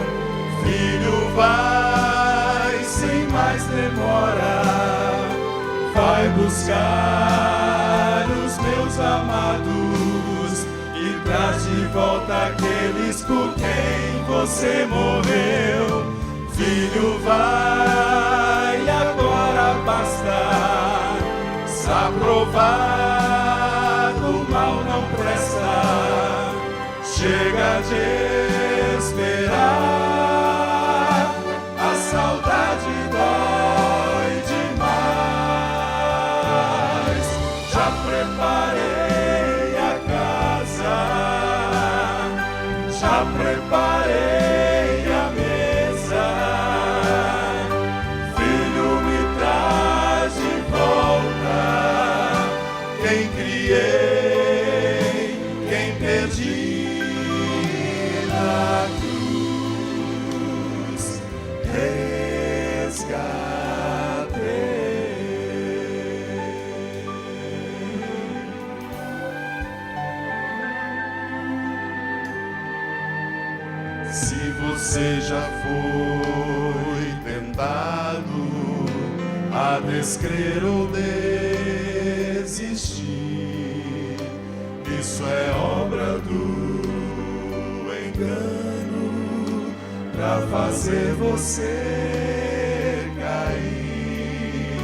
G: Filho, vai, sem mais demora. Vai buscar os meus amados e traz de volta aqueles por quem você morreu. Filho, vai, agora basta. Está provado, o mal não presta. Chega de esperar, preparei a casa, já preparei a mesa. Filho, me traz de volta quem criei, quem perdi na cruz.
H: Se você já foi tentado a descrer ou desistir, isso é obra do engano pra fazer você cair.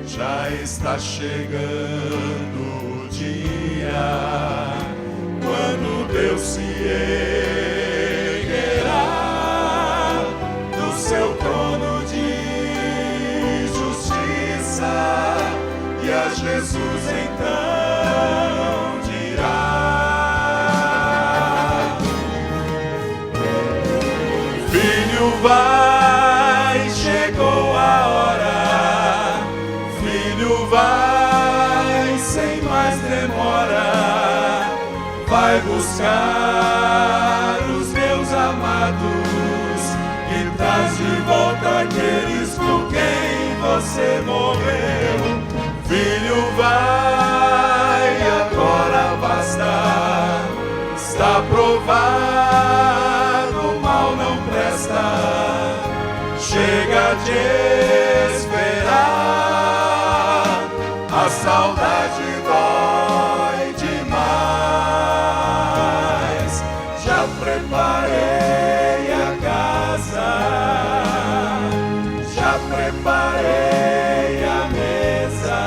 H: Já está chegando o dia quando Deus se erguerá do seu trono de justiça, e a Jesus então dirá: Filho, vai, chegou a hora. Filho, vai, sem mais demora. Vai buscar os meus amados e traz de volta aqueles por quem você morreu. Filho, vai, agora basta. Está provado, o mal não presta. Chega de esperar, a saudade dói demais. Já preparei a casa, já preparei a mesa.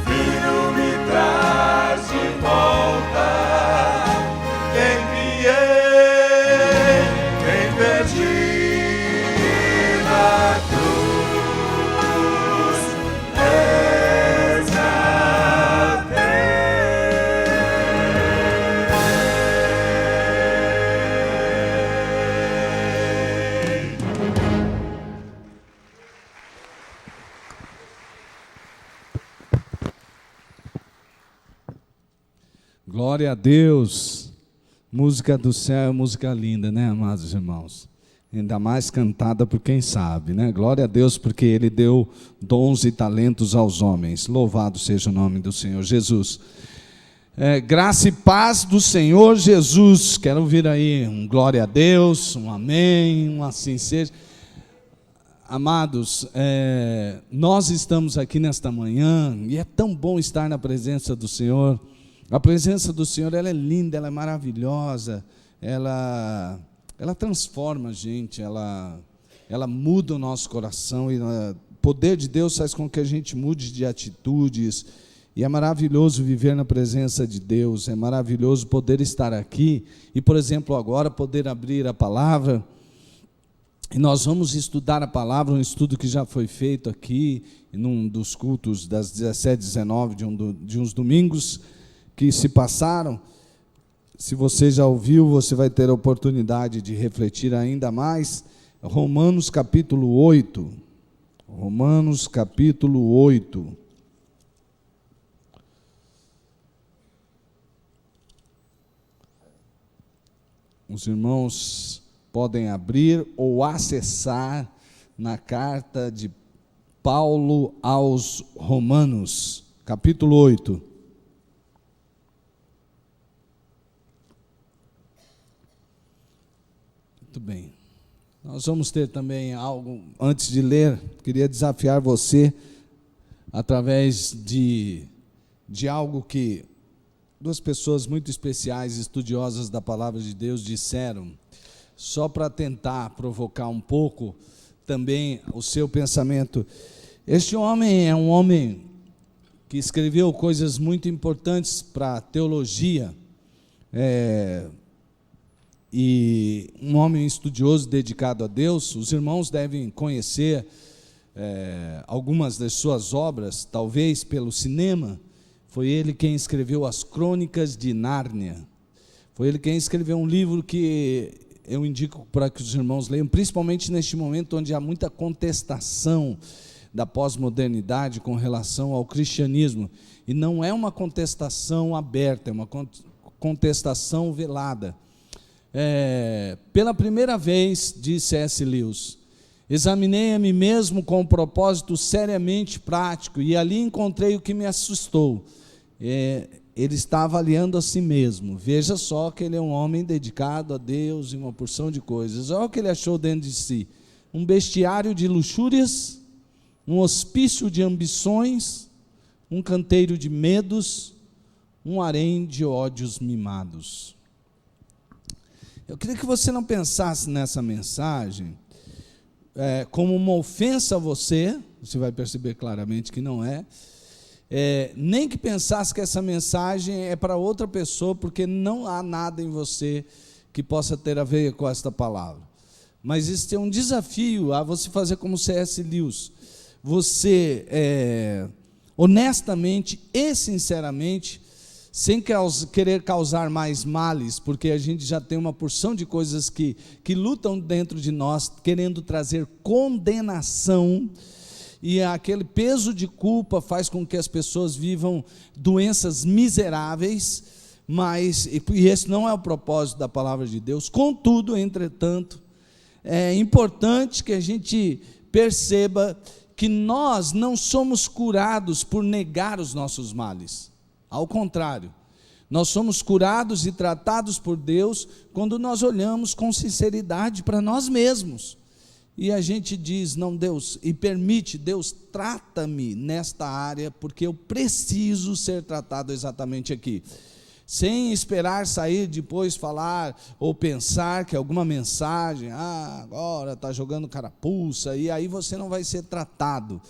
H: Filho, me traz de volta quem criei, quem perdi na cruz.
I: Glória a Deus. Música do céu é música linda, né, amados irmãos? Ainda mais cantada por quem sabe, né? Glória a Deus, porque Ele deu dons e talentos aos homens. Louvado seja o nome do Senhor Jesus. Graça e paz do Senhor Jesus. Quero ouvir aí um glória a Deus, um amém, um assim seja. Amados, nós estamos aqui nesta manhã e é tão bom estar na presença do Senhor. A presença do Senhor, ela é linda, ela é maravilhosa, ela transforma a gente, ela muda o nosso coração, e o poder de Deus faz com que a gente mude de atitudes, e é maravilhoso viver na presença de Deus, é maravilhoso poder estar aqui, e, por exemplo, agora poder abrir a palavra, e nós vamos estudar a palavra, um estudo que já foi feito aqui, num dos cultos das 17 às 19, de uns domingos, que se passaram. Se você já ouviu, você vai ter a oportunidade de refletir ainda mais. Romanos capítulo 8. Romanos capítulo 8. Os irmãos podem abrir ou acessar na carta de Paulo aos Romanos, capítulo 8. Muito bem. Nós vamos ter também algo, antes de ler, queria desafiar você, através de algo que duas pessoas muito especiais, estudiosas da palavra de Deus, disseram, só para tentar provocar um pouco também o seu pensamento. Este homem é um homem que escreveu coisas muito importantes para a teologia, e um homem estudioso dedicado a Deus. Os irmãos devem conhecer algumas das suas obras, talvez pelo cinema, Foi ele quem escreveu as Crônicas de Nárnia. Foi ele quem escreveu um livro que eu indico para que os irmãos leiam, principalmente neste momento onde há muita contestação da pós-modernidade com relação ao cristianismo. E não é uma contestação aberta, é uma contestação velada. Pela primeira vez, disse C.S. Lewis, examinei a mim mesmo com um propósito seriamente prático e ali encontrei o que me assustou. Ele está avaliando a si mesmo. Veja só que ele é um homem dedicado a Deus e uma porção de coisas. Olha o que ele achou dentro de si: um bestiário de luxúrias, um hospício de ambições, um canteiro de medos, um harém de ódios mimados. Eu queria que você não pensasse nessa mensagem como uma ofensa a você vai perceber claramente que não é, nem que pensasse que essa mensagem é para outra pessoa, porque não há nada em você que possa ter a ver com esta palavra. Mas isso é um desafio a você fazer como C.S. Lewis, você honestamente e sinceramente, sem querer causar mais males, porque a gente já tem uma porção de coisas que lutam dentro de nós, querendo trazer condenação, e aquele peso de culpa faz com que as pessoas vivam doenças miseráveis, e esse não é o propósito da palavra de Deus. Contudo, entretanto, é importante que a gente perceba que nós não somos curados por negar os nossos males. Ao contrário, nós somos curados e tratados por Deus quando nós olhamos com sinceridade para nós mesmos. E a gente diz, não, Deus, e permite, Deus, trata-me nesta área, porque eu preciso ser tratado exatamente aqui. Sem esperar sair depois falar ou pensar que alguma mensagem, agora está jogando carapuça, e aí você não vai ser tratado.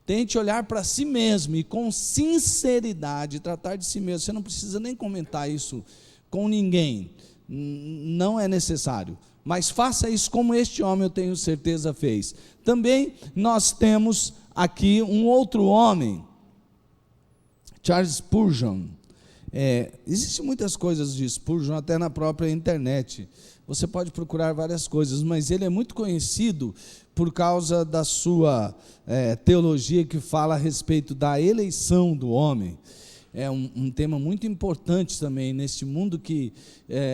I: Tente olhar para si mesmo e com sinceridade tratar de si mesmo. Você não precisa nem comentar isso com ninguém, não é necessário. Mas faça isso como este homem, eu tenho certeza, fez. Também nós temos aqui um outro homem, Charles Spurgeon. Existem muitas coisas de Spurgeon até na própria internet. Você pode procurar várias coisas, mas ele é muito conhecido por causa da sua teologia que fala a respeito da eleição do homem. É um tema muito importante também neste mundo que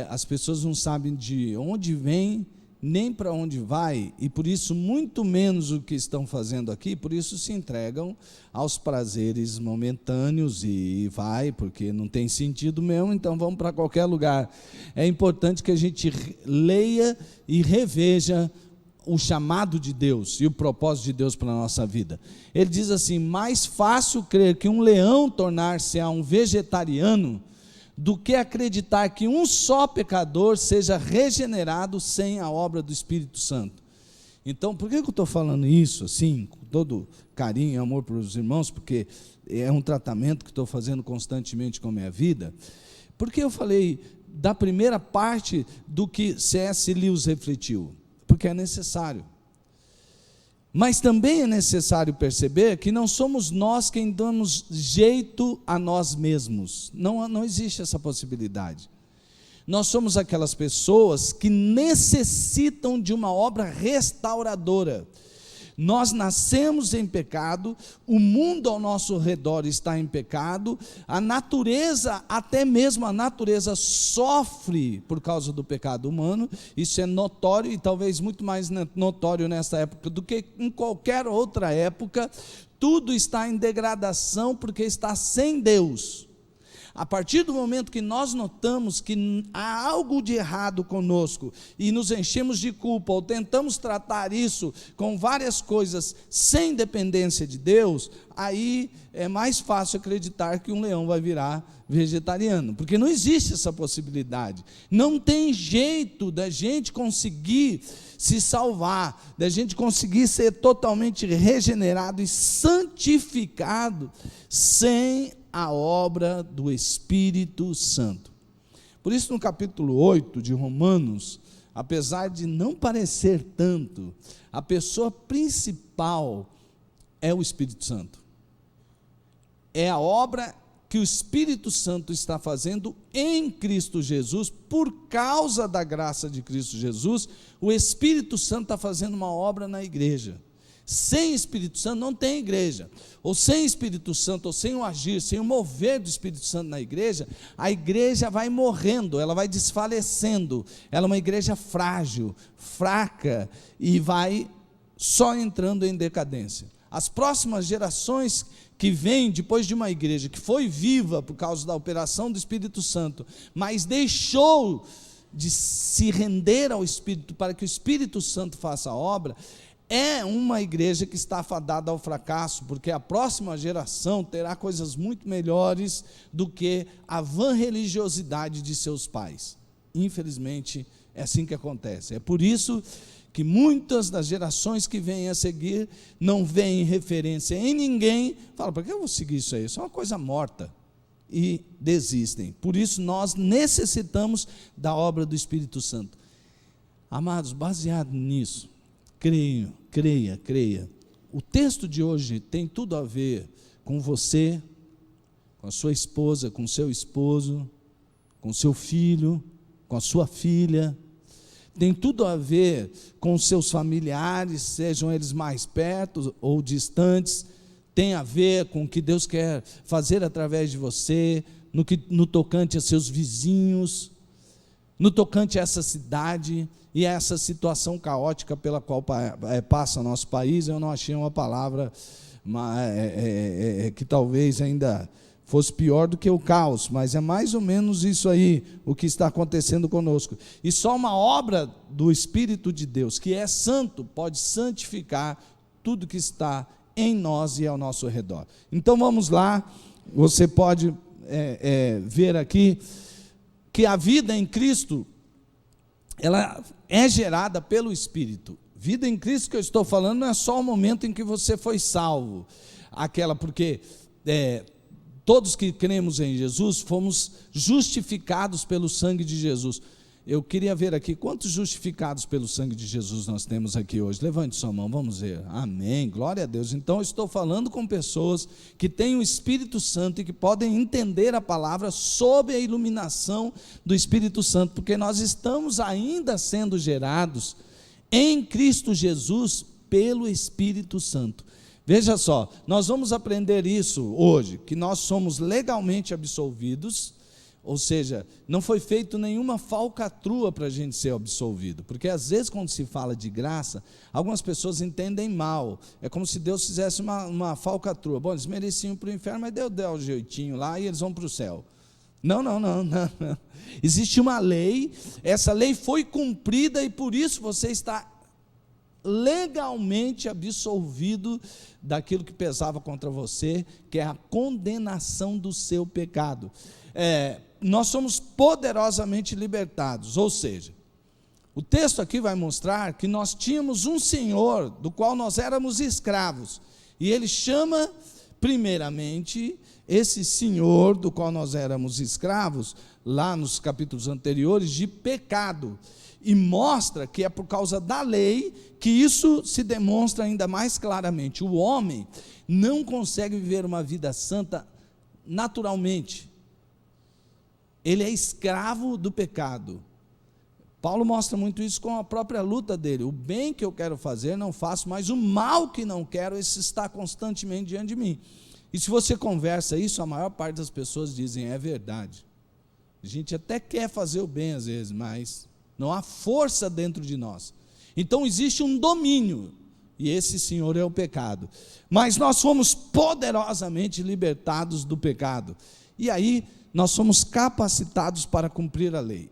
I: as pessoas não sabem de onde vem, nem para onde vai, e por isso muito menos o que estão fazendo aqui, por isso se entregam aos prazeres momentâneos e vai, porque não tem sentido mesmo, então vamos para qualquer lugar. É importante que a gente leia e reveja o chamado de Deus e o propósito de Deus para a nossa vida. Ele diz assim: mais fácil crer que um leão tornar-se a um vegetariano do que acreditar que um só pecador seja regenerado sem a obra do Espírito Santo. Então, por que eu estou falando isso assim, com todo carinho e amor para os irmãos? Porque é um tratamento que estou fazendo constantemente com a minha vida. Porque eu falei da primeira parte do que C.S. Lewis refletiu. Porque é necessário. Mas também é necessário perceber que não somos nós quem damos jeito a nós mesmos. Não existe essa possibilidade. Nós somos aquelas pessoas que necessitam de uma obra restauradora. Nós nascemos em pecado, o mundo ao nosso redor está em pecado, a natureza, até mesmo a natureza sofre por causa do pecado humano. Isso é notório e talvez muito mais notório nessa época do que em qualquer outra época. Tudo está em degradação porque está sem Deus. A partir do momento que nós notamos que há algo de errado conosco e nos enchemos de culpa ou tentamos tratar isso com várias coisas sem dependência de Deus, aí é mais fácil acreditar que um leão vai virar vegetariano, porque não existe essa possibilidade. Não tem jeito da gente conseguir se salvar, da gente conseguir ser totalmente regenerado e santificado sem a obra do Espírito Santo. Por isso, no capítulo 8 de Romanos, apesar de não parecer tanto, a pessoa principal é o Espírito Santo. É a obra que o Espírito Santo está fazendo em Cristo Jesus, por causa da graça de Cristo Jesus, o Espírito Santo está fazendo uma obra na igreja. Sem Espírito Santo não tem igreja, ou sem Espírito Santo, ou sem o agir, sem o mover do Espírito Santo na igreja, a igreja vai morrendo, ela vai desfalecendo, ela é uma igreja frágil, fraca, e vai só entrando em decadência. As próximas gerações que vêm depois de uma igreja que foi viva por causa da operação do Espírito Santo, mas deixou de se render ao Espírito para que o Espírito Santo faça a obra, é uma igreja que está fadada ao fracasso, porque a próxima geração terá coisas muito melhores do que a vã religiosidade de seus pais. Infelizmente, é assim que acontece. É por isso que muitas das gerações que vêm a seguir não veem referência em ninguém, falam, por que eu vou seguir isso aí? Isso é uma coisa morta, e desistem. Por isso nós necessitamos da obra do Espírito Santo. Amados, baseado nisso, creia. O texto de hoje tem tudo a ver com você, com a sua esposa, com o seu esposo, com o seu filho, com a sua filha. Tem tudo a ver com os seus familiares, sejam eles mais perto ou distantes. Tem a ver com o que Deus quer fazer através de você, no tocante a seus vizinhos, no tocante a essa cidade e a essa situação caótica pela qual passa nosso país. Eu não achei uma palavra que talvez ainda fosse pior do que o caos, mas é mais ou menos isso aí, o que está acontecendo conosco. E só uma obra do Espírito de Deus, que é santo, pode santificar tudo que está em nós e ao nosso redor. Então vamos lá, você pode ver aqui, que a vida em Cristo, ela é gerada pelo Espírito. Vida em Cristo que eu estou falando não é só o momento em que você foi salvo, porque todos que cremos em Jesus, fomos justificados pelo sangue de Jesus. Eu queria ver aqui, quantos justificados pelo sangue de Jesus nós temos aqui hoje? Levante sua mão, vamos ver. Amém, glória a Deus. Então eu estou falando com pessoas que têm o Espírito Santo e que podem entender a palavra sob a iluminação do Espírito Santo, porque nós estamos ainda sendo gerados em Cristo Jesus pelo Espírito Santo. Veja só, nós vamos aprender isso hoje, que nós somos legalmente absolvidos, ou seja, não foi feito nenhuma falcatrua para a gente ser absolvido, porque às vezes quando se fala de graça, algumas pessoas entendem mal, é como se Deus fizesse uma falcatrua. Bom, eles mereciam ir para o inferno, mas Deus deu um jeitinho lá e eles vão para o céu. Não. Existe uma lei, essa lei foi cumprida e por isso você está legalmente absolvido daquilo que pesava contra você, que é a condenação do seu pecado. Nós somos poderosamente libertados, ou seja, o texto aqui vai mostrar que nós tínhamos um Senhor, do qual nós éramos escravos, e ele chama, primeiramente, esse Senhor, do qual nós éramos escravos, lá nos capítulos anteriores, de pecado, e mostra que é por causa da lei que isso se demonstra ainda mais claramente. O homem não consegue viver uma vida santa naturalmente, ele é escravo do pecado. Paulo mostra muito isso com a própria luta dele. O bem que eu quero fazer não faço, mas o mal que não quero, esse está constantemente diante de mim. E se você conversa isso, a maior parte das pessoas dizem, é verdade. A gente até quer fazer o bem às vezes, mas não há força dentro de nós. Então existe um domínio, e esse Senhor é o pecado. Mas nós fomos poderosamente libertados do pecado. E aí nós somos capacitados para cumprir a lei.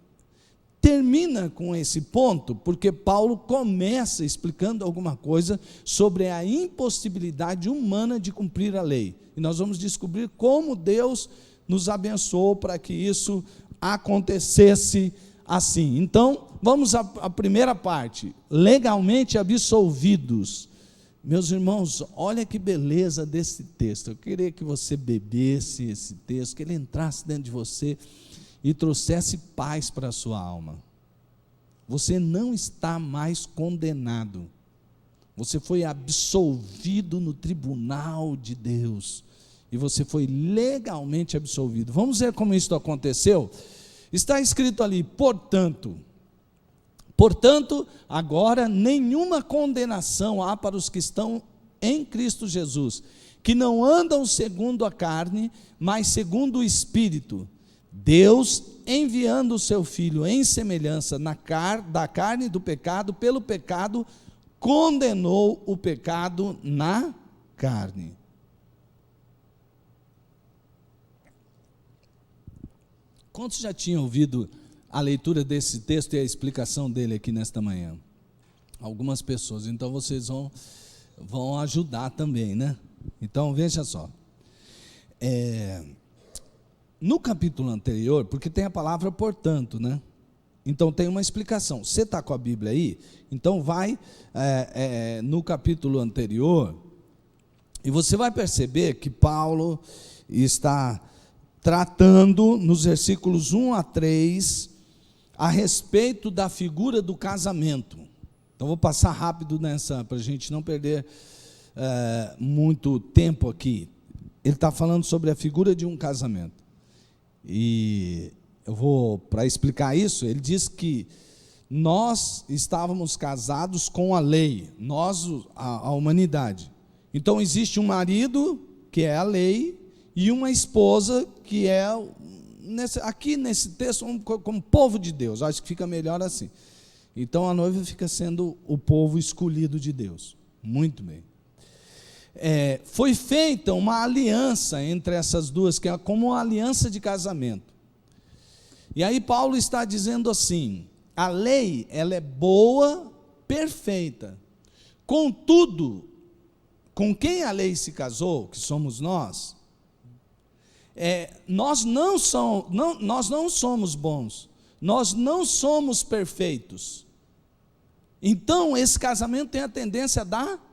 I: Termina com esse ponto, porque Paulo começa explicando alguma coisa sobre a impossibilidade humana de cumprir a lei. E nós vamos descobrir como Deus nos abençoou para que isso acontecesse assim. Então, vamos à primeira parte, legalmente absolvidos. Meus irmãos, olha que beleza desse texto. Eu queria que você bebesse esse texto, que ele entrasse dentro de você e trouxesse paz para a sua alma. Você não está mais condenado. Você foi absolvido no tribunal de Deus. e você foi legalmente absolvido. Vamos ver como isso aconteceu? Está escrito ali, portanto, agora nenhuma condenação há para os que estão em Cristo Jesus, que não andam segundo a carne, mas segundo o Espírito. Deus, enviando o seu Filho em semelhança da carne do pecado, pelo pecado, condenou o pecado na carne. Quantos já tinham ouvido a leitura desse texto e a explicação dele aqui nesta manhã? Algumas pessoas, então vocês vão ajudar também, né? Então veja só, no capítulo anterior, porque tem a palavra portanto, né? Então tem uma explicação. Você está com a Bíblia aí? Então vai no capítulo anterior, e você vai perceber que Paulo está tratando, nos versículos 1 a 3, a respeito da figura do casamento. Então vou passar rápido nessa, para a gente não perder muito tempo aqui. Ele está falando sobre a figura de um casamento. E eu vou, para explicar isso, ele diz que nós estávamos casados com a lei, nós, a humanidade. Então existe um marido, que é a lei, e uma esposa, que é, aqui nesse texto, como povo de Deus. Acho que fica melhor assim. Então a noiva fica sendo o povo escolhido de Deus. Muito bem. Foi feita uma aliança entre essas duas, que é como uma aliança de casamento. E aí Paulo está dizendo assim, a lei, ela é boa, perfeita. Contudo, com quem a lei se casou, que somos nós, nós não somos bons, nós não somos perfeitos. Então esse casamento tem a tendência a dar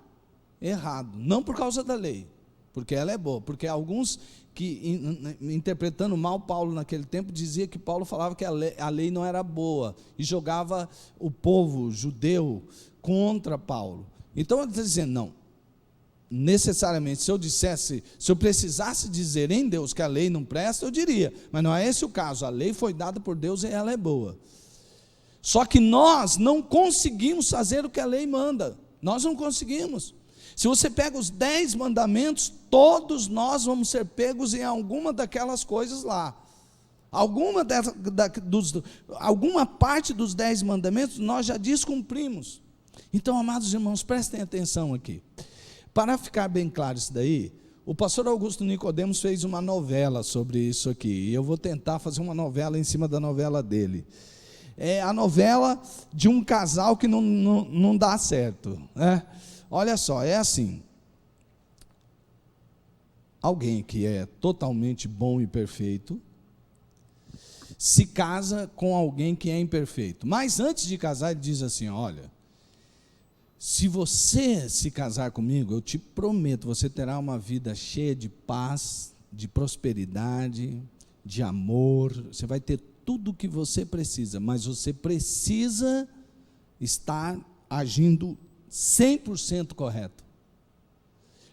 I: errado, não por causa da lei, porque ela é boa, porque alguns que, interpretando mal Paulo naquele tempo, dizia que Paulo falava que a lei não era boa, e jogava o povo judeu contra Paulo. Então ele está dizendo, não, necessariamente, se eu precisasse dizer em Deus que a lei não presta, eu diria, mas não é esse o caso, a lei foi dada por Deus e ela é boa. Só que nós não conseguimos fazer o que a lei manda, nós não conseguimos. Se você pega os 10 mandamentos, todos nós vamos ser pegos em alguma daquelas coisas lá. Alguma parte dos 10 mandamentos nós já descumprimos. Então, amados irmãos, prestem atenção aqui. Para ficar bem claro isso daí, o pastor Augusto Nicodemos fez uma novela sobre isso aqui, e eu vou tentar fazer uma novela em cima da novela dele. É a novela de um casal que não dá certo, né? Olha só, é assim, alguém que é totalmente bom e perfeito, se casa com alguém que é imperfeito, mas antes de casar ele diz assim, olha, se você se casar comigo, eu te prometo, você terá uma vida cheia de paz, de prosperidade, de amor, você vai ter tudo o que você precisa, mas você precisa estar agindo 100% correto.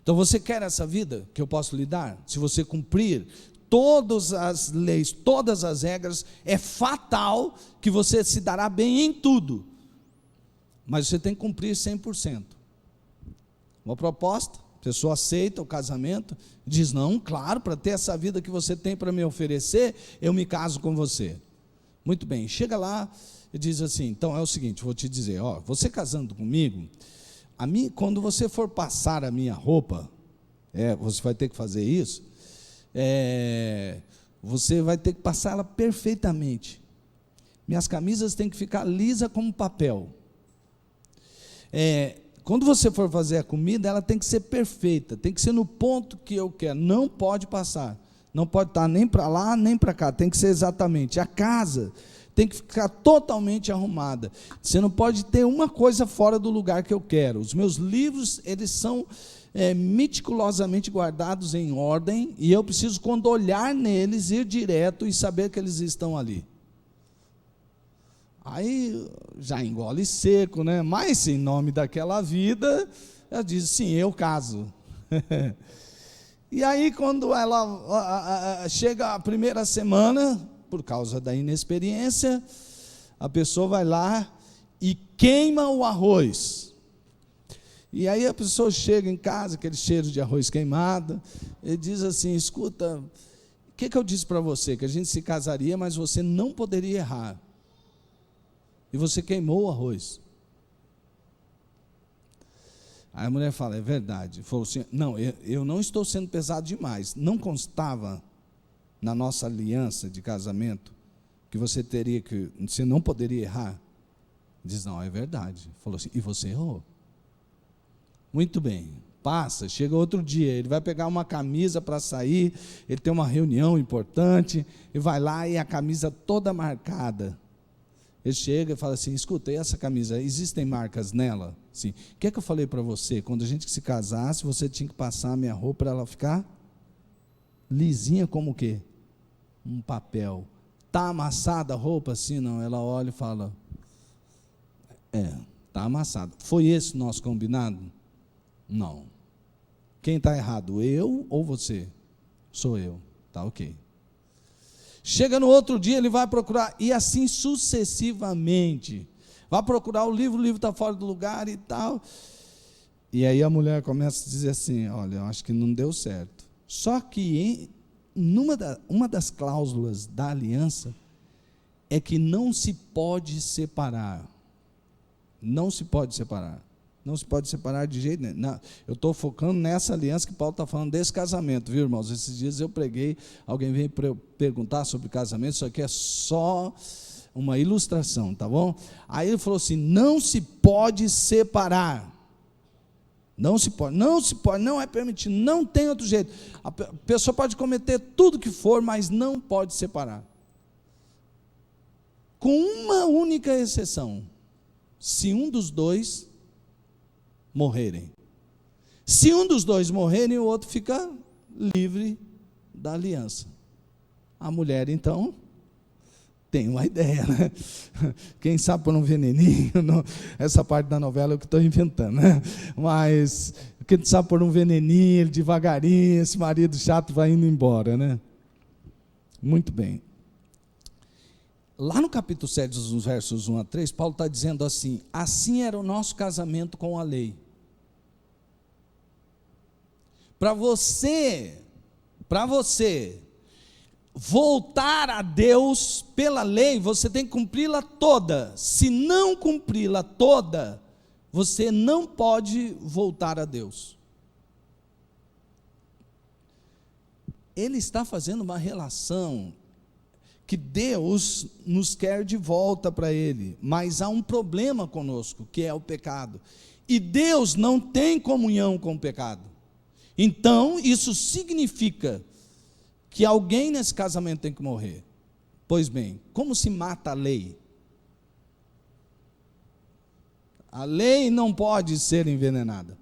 I: Então você quer essa vida que eu posso lhe dar? Se você cumprir todas as leis, todas as regras, é fatal que você se dará bem em tudo. Mas você tem que cumprir 100%. Uma proposta, a pessoa aceita o casamento, diz, não, claro, para ter essa vida que você tem para me oferecer, eu me caso com você. Muito bem, chega lá e diz assim, então é o seguinte, vou te dizer, ó, você casando comigo, quando você for passar a minha roupa, você vai ter que fazer isso, você vai ter que passar ela perfeitamente. Minhas camisas têm que ficar lisas como papel. Quando você for fazer a comida, ela tem que ser perfeita, tem que ser no ponto que eu quero, não pode passar, não pode estar nem para lá, nem para cá, tem que ser exatamente. A casa tem que ficar totalmente arrumada, você não pode ter uma coisa fora do lugar que eu quero. Os meus livros, eles são meticulosamente guardados em ordem, e eu preciso, quando olhar neles, ir direto e saber que eles estão ali. Aí já engole seco, né? Mas em nome daquela vida, ela diz, sim, eu caso. E aí, quando ela chega a primeira semana, por causa da inexperiência, a pessoa vai lá e queima o arroz. E aí a pessoa chega em casa, aquele cheiro de arroz queimado, e diz assim: escuta, o que eu disse para você? Que a gente se casaria, mas você não poderia errar. E você queimou o arroz. Aí a mulher fala: é verdade. Falou assim: não, eu não estou sendo pesado demais. Não constava na nossa aliança de casamento que você não poderia errar. Diz: não, é verdade. Falou assim: e você errou. Muito bem. Passa, chega outro dia, ele vai pegar uma camisa para sair, ele tem uma reunião importante, e vai lá e a camisa toda marcada. Ele chega e fala assim: escuta, e essa camisa, existem marcas nela? Sim. O que é que eu falei para você? Quando a gente se casasse, você tinha que passar a minha roupa para ela ficar lisinha como o quê? Um papel. Está amassada a roupa? Assim, não. Ela olha e fala: está amassada. Foi esse o nosso combinado? Não. Quem está errado, eu ou você? Sou eu. Tá, ok. Chega no outro dia, ele vai procurar, e assim sucessivamente. Vai procurar o livro está fora do lugar e tal. E aí a mulher começa a dizer assim: olha, eu acho que não deu certo. Só que uma das cláusulas da aliança é que não se pode separar. Não se pode separar. Não se pode separar de jeito nenhum. Não, eu estou focando nessa aliança que Paulo está falando desse casamento, viu, irmãos? Esses dias eu preguei, alguém veio perguntar sobre casamento, isso aqui é só uma ilustração, tá bom? Aí ele falou assim: não se pode separar. Não se pode, não é permitido, não tem outro jeito. A pessoa pode cometer tudo que for, mas não pode separar. Com uma única exceção: se um dos dois morrerem. Se um dos dois morrerem, o outro fica livre da aliança. A mulher, então, tem uma ideia, né? Quem sabe por um veneninho, essa parte da novela é o que estou inventando, né? Mas, quem sabe por um veneninho, devagarinho, esse marido chato vai indo embora, né? Muito bem. Lá no capítulo 7, nos versos 1 a 3, Paulo está dizendo assim: assim era o nosso casamento com a lei. Para você voltar a Deus pela lei, você tem que cumpri-la toda. Se não cumpri-la toda, você não pode voltar a Deus. Ele está fazendo uma relação que Deus nos quer de volta para Ele, mas há um problema conosco, que é o pecado. E Deus não tem comunhão com o pecado. Então, isso significa que alguém nesse casamento tem que morrer. Pois bem, como se mata a lei? A lei não pode ser envenenada.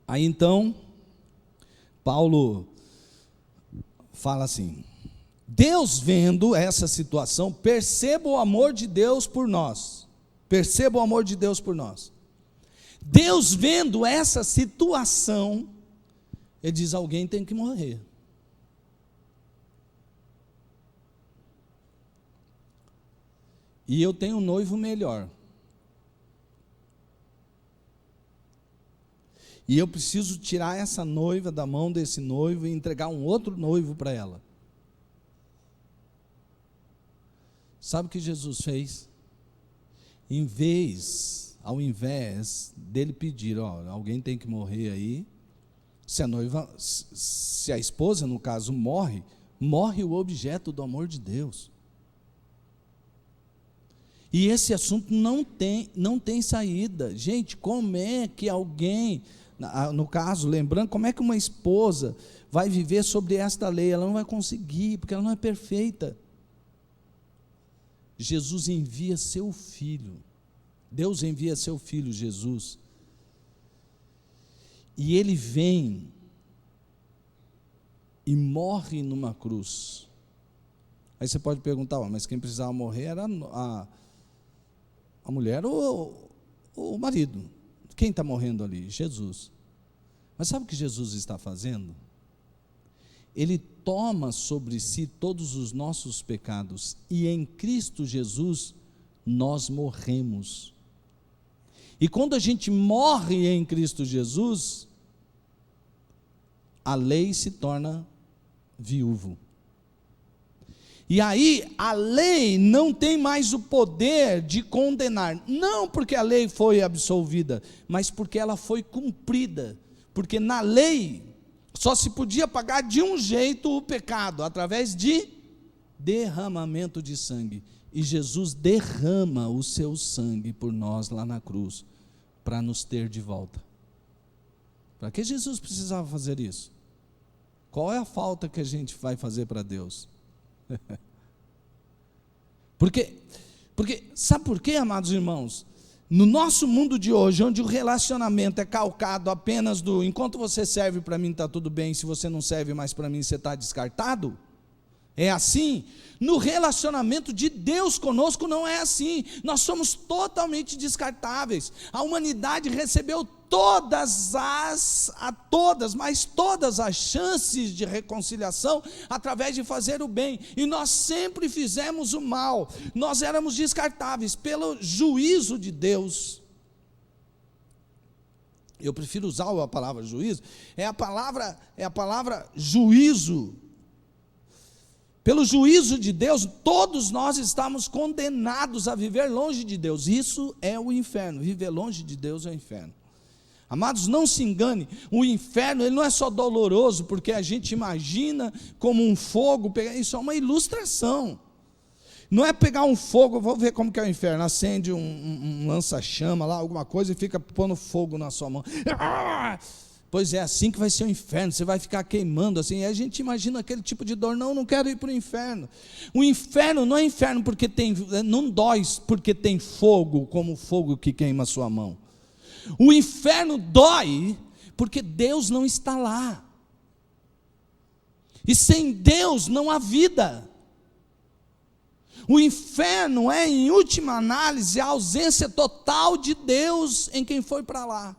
I: Aí então, Paulo fala assim: Deus vendo essa situação, perceba o amor de Deus por nós. Perceba o amor de Deus por nós. Deus vendo essa situação, Ele diz: alguém tem que morrer. E eu tenho um noivo melhor. E eu preciso tirar essa noiva da mão desse noivo e entregar um outro noivo para ela. Sabe o que Jesus fez? Ao invés dele pedir: ó, alguém tem que morrer aí, se a esposa, no caso, morre o objeto do amor de Deus. E esse assunto não tem saída. Gente, como é que alguém, no caso, lembrando, como é que uma esposa vai viver sobre esta lei? Ela não vai conseguir, porque ela não é perfeita. Jesus envia seu Filho, Deus envia seu Filho Jesus, e Ele vem e morre numa cruz. Aí você pode perguntar: mas quem precisava morrer era a mulher ou o marido. Quem está morrendo ali? Jesus. Mas sabe o que Jesus está fazendo? Ele toma sobre si todos os nossos pecados, e em Cristo Jesus nós morremos. E quando a gente morre em Cristo Jesus, a lei se torna viúvo. E aí a lei não tem mais o poder de condenar, não porque a lei foi absolvida, mas porque ela foi cumprida. Porque na lei só se podia pagar de um jeito o pecado, através de derramamento de sangue. E Jesus derrama o seu sangue por nós lá na cruz, para nos ter de volta. Para que Jesus precisava fazer isso? Qual é a falta que a gente vai fazer para Deus? Porque, sabe por quê, amados irmãos? No nosso mundo de hoje, onde o relacionamento é calcado apenas do enquanto você serve para mim está tudo bem, se você não serve mais para mim você está descartado, é assim. No relacionamento de Deus conosco não é assim. Nós somos totalmente descartáveis. A humanidade recebeu todas as chances de reconciliação através de fazer o bem, e nós sempre fizemos o mal. Nós éramos descartáveis pelo juízo de Deus. Eu prefiro usar a palavra juízo, é a palavra juízo. Pelo juízo de Deus, todos nós estamos condenados a viver longe de Deus. Isso é o inferno. Viver longe de Deus é o inferno. Amados, não se engane, o inferno ele não é só doloroso, porque a gente imagina como um fogo, isso é uma ilustração. Não é pegar um fogo, vou ver como que é o inferno, acende um lança-chama lá, alguma coisa, e fica pondo fogo na sua mão. Pois é, assim que vai ser o inferno, você vai ficar queimando assim, e a gente imagina aquele tipo de dor. Não quero ir para o inferno. O inferno não é inferno porque não dói porque tem fogo, como o fogo que queima a sua mão. O inferno dói porque Deus não está lá, e sem Deus não há vida. O inferno é, em última análise, a ausência total de Deus em quem foi para lá.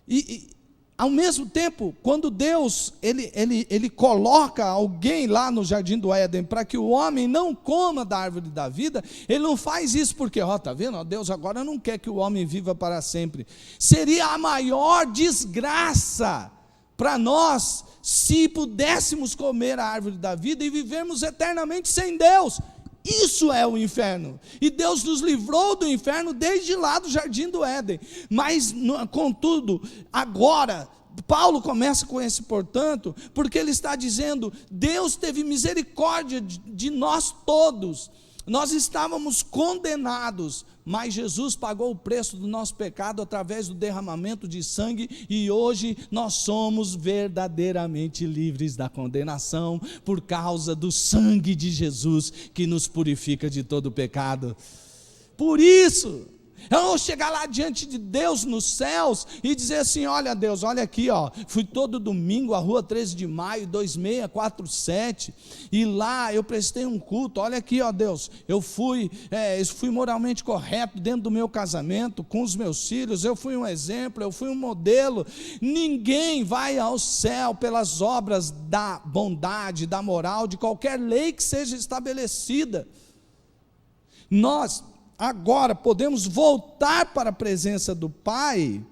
I: E ao mesmo tempo, quando Deus ele coloca alguém lá no jardim do Éden para que o homem não coma da árvore da vida, ele não faz isso porque, está vendo? Deus agora não quer que o homem viva para sempre. Seria a maior desgraça para nós se pudéssemos comer a árvore da vida e vivermos eternamente sem Deus. Isso é o inferno, e Deus nos livrou do inferno desde lá do jardim do Éden. Mas, contudo, agora, Paulo começa com esse portanto, porque ele está dizendo, Deus teve misericórdia de nós todos. Nós estávamos condenados, mas Jesus pagou o preço do nosso pecado através do derramamento de sangue, e hoje nós somos verdadeiramente livres da condenação, por causa do sangue de Jesus, que nos purifica de todo o pecado. Por isso, eu vou chegar lá diante de Deus nos céus e dizer assim: olha Deus, olha aqui, fui todo domingo à rua 13 de maio, 2647, e lá eu prestei um culto. Olha aqui, Deus, eu fui moralmente correto dentro do meu casamento, com os meus filhos, eu fui um exemplo, eu fui um modelo. Ninguém vai ao céu pelas obras da bondade, da moral, de qualquer lei que seja estabelecida. Nós agora podemos voltar para a presença do Pai,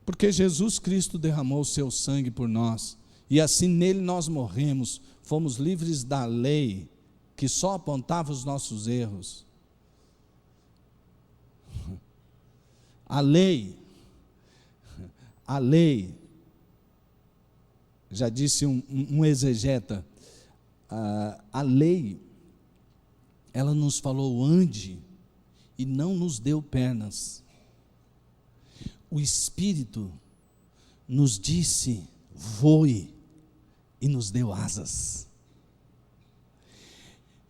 I: porque Jesus Cristo derramou o seu sangue por nós, e assim nele nós morremos, fomos livres da lei, que só apontava os nossos erros. A lei, já disse um exegeta, a lei, ela nos falou ande, e não nos deu pernas. O Espírito nos disse voe, e nos deu asas.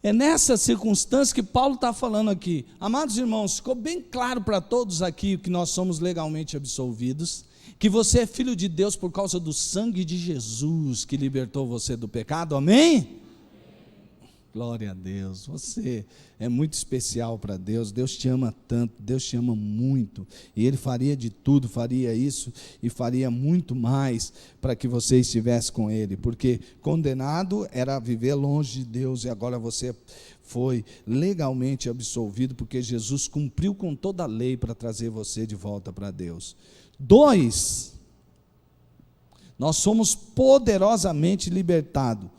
I: É nessa circunstância que Paulo está falando aqui. Amados irmãos, ficou bem claro para todos aqui que nós somos legalmente absolvidos, que você é filho de Deus por causa do sangue de Jesus que libertou você do pecado, amém? Glória a Deus, você é muito especial para Deus, Deus te ama tanto, Deus te ama muito, e Ele faria de tudo, faria isso e faria muito mais para que você estivesse com Ele, porque condenado era viver longe de Deus, e agora você foi legalmente absolvido, porque Jesus cumpriu com toda a lei para trazer você de volta para Deus. 2, nós somos poderosamente libertados.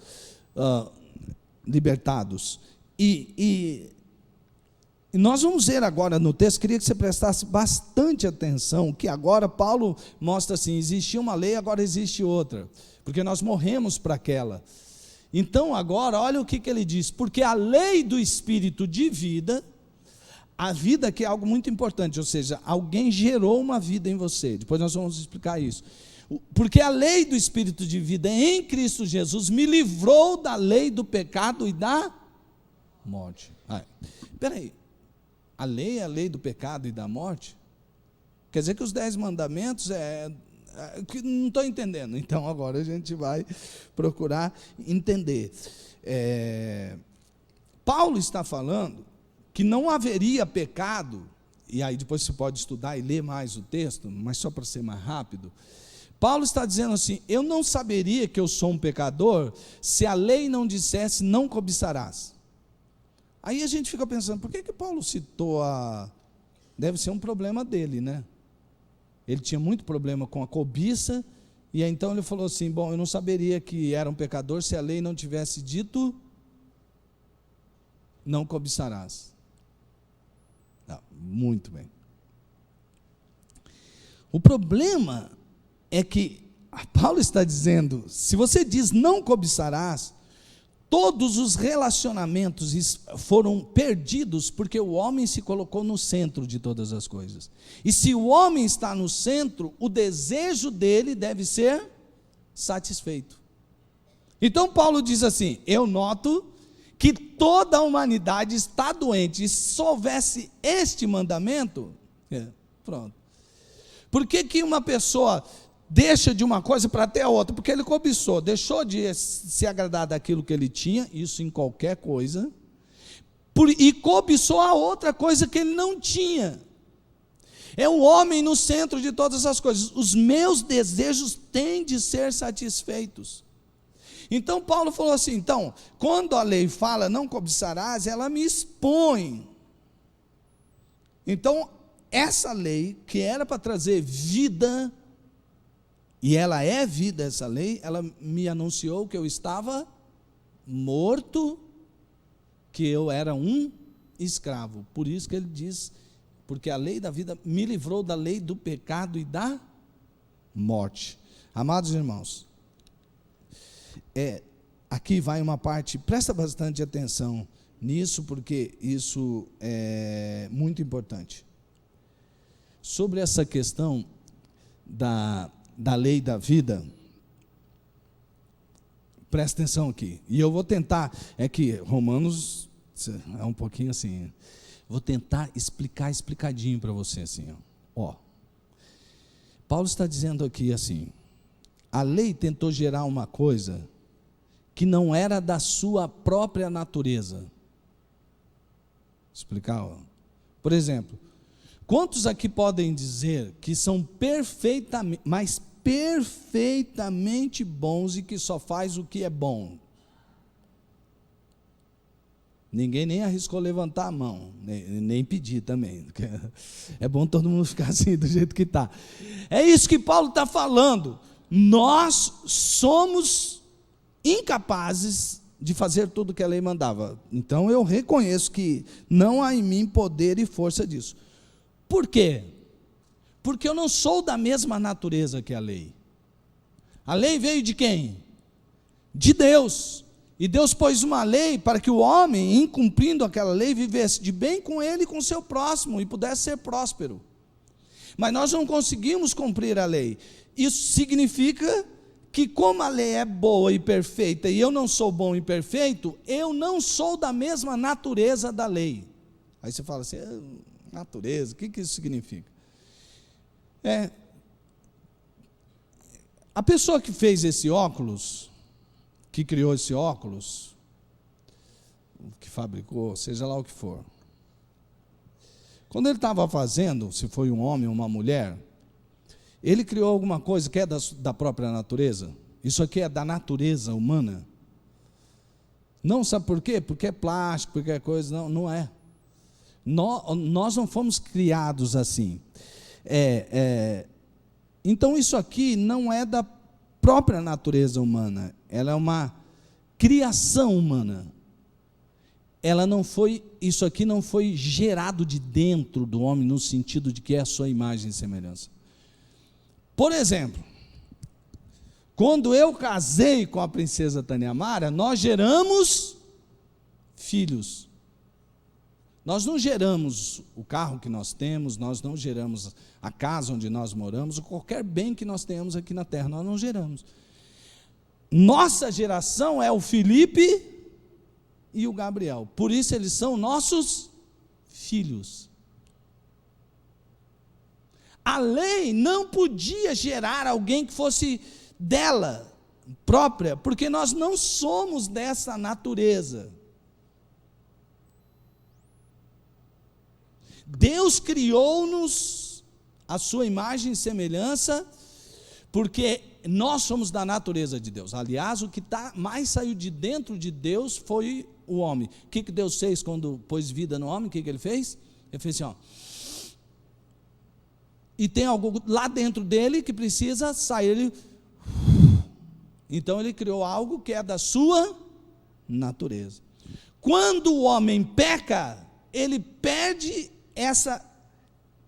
I: E nós vamos ver agora no texto, queria que você prestasse bastante atenção, que agora Paulo mostra assim, existia uma lei, agora existe outra, porque nós morremos para aquela. Então agora, olha o que ele diz, porque a lei do Espírito de vida, a vida que é algo muito importante, ou seja, alguém gerou uma vida em você, depois nós vamos explicar isso. Porque a lei do Espírito de vida em Cristo Jesus me livrou da lei do pecado e da morte. Espera aí, a lei é a lei do pecado e da morte? Quer dizer que os 10 mandamentos não estou entendendo. Então agora a gente vai procurar entender. Paulo está falando que não haveria pecado, e aí depois você pode estudar e ler mais o texto, mas só para ser mais rápido. Paulo está dizendo assim, eu não saberia que eu sou um pecador se a lei não dissesse não cobiçarás. Aí a gente fica pensando, por que Paulo citou deve ser um problema dele, né? Ele tinha muito problema com a cobiça, e aí então ele falou assim, bom, eu não saberia que era um pecador se a lei não tivesse dito não cobiçarás. Não, muito bem. O problema é que Paulo está dizendo, se você diz não cobiçarás, todos os relacionamentos foram perdidos, porque o homem se colocou no centro de todas as coisas. E se o homem está no centro, o desejo dele deve ser satisfeito. Então Paulo diz assim, eu noto que toda a humanidade está doente, e se houvesse este mandamento, pronto. Por que uma pessoa deixa de uma coisa para ter a outra? Porque ele cobiçou, deixou de se agradar daquilo que ele tinha, isso em qualquer coisa, e cobiçou a outra coisa que ele não tinha. É o homem no centro de todas as coisas. Os meus desejos têm de ser satisfeitos. Então Paulo falou assim, então, quando a lei fala não cobiçarás, ela me expõe. Então, essa lei, que era para trazer vida, e ela é vida, essa lei, ela me anunciou que eu estava morto, que eu era um escravo. Por isso que ele diz, porque a lei da vida me livrou da lei do pecado e da morte. Amados irmãos, aqui vai uma parte, presta bastante atenção nisso, porque isso é muito importante. Sobre essa questão da lei da vida, presta atenção aqui, e eu vou tentar, que Romanos é um pouquinho assim, vou tentar explicadinho para você assim, ó. Paulo está dizendo aqui assim, a lei tentou gerar uma coisa que não era da sua própria natureza. Explicar, ó. Por exemplo, quantos aqui podem dizer que são perfeitamente bons e que só faz o que é bom? Ninguém nem arriscou levantar a mão, nem pedir também. É bom todo mundo ficar assim, do jeito que está. É isso que Paulo está falando. Nós somos incapazes de fazer tudo que a lei mandava. Então eu reconheço que não há em mim poder e força disso. Por quê? Porque eu não sou da mesma natureza que a lei. A lei veio de quem? De Deus. E Deus pôs uma lei para que o homem, em cumprindo aquela lei, vivesse de bem com ele e com o seu próximo, e pudesse ser próspero. Mas nós não conseguimos cumprir a lei. Isso significa que, como a lei é boa e perfeita, e eu não sou bom e perfeito, eu não sou da mesma natureza da lei. Aí você fala assim, natureza, o que isso significa? A pessoa que fez esse óculos, que criou esse óculos, que fabricou, seja lá o que for. Quando ele estava fazendo, se foi um homem ou uma mulher, ele criou alguma coisa que é da própria natureza? Isso aqui é da natureza humana? Não, sabe por quê? Porque é plástico, porque é coisa, não é. Nós não fomos criados assim. Então isso aqui não é da própria natureza humana, ela é uma criação humana. Isso aqui não foi gerado de dentro do homem, no sentido de que é a sua imagem e semelhança. Por exemplo, quando eu casei com a princesa Tânia Mara, nós geramos filhos. Nós não geramos o carro que nós temos, nós não geramos a casa onde nós moramos, ou qualquer bem que nós tenhamos aqui na terra, nós não geramos. Nossa geração é o Felipe e o Gabriel, por isso eles são nossos filhos. A lei não podia gerar alguém que fosse dela própria, porque nós não somos dessa natureza. Deus criou-nos a sua imagem e semelhança, porque nós somos da natureza de Deus. Aliás, o que mais saiu de dentro de Deus foi o homem. O que Deus fez quando pôs vida no homem? O que ele fez? Ele fez assim, ó. E tem algo lá dentro dele que precisa sair. Então ele criou algo que é da sua natureza. Quando o homem peca, ele perde essa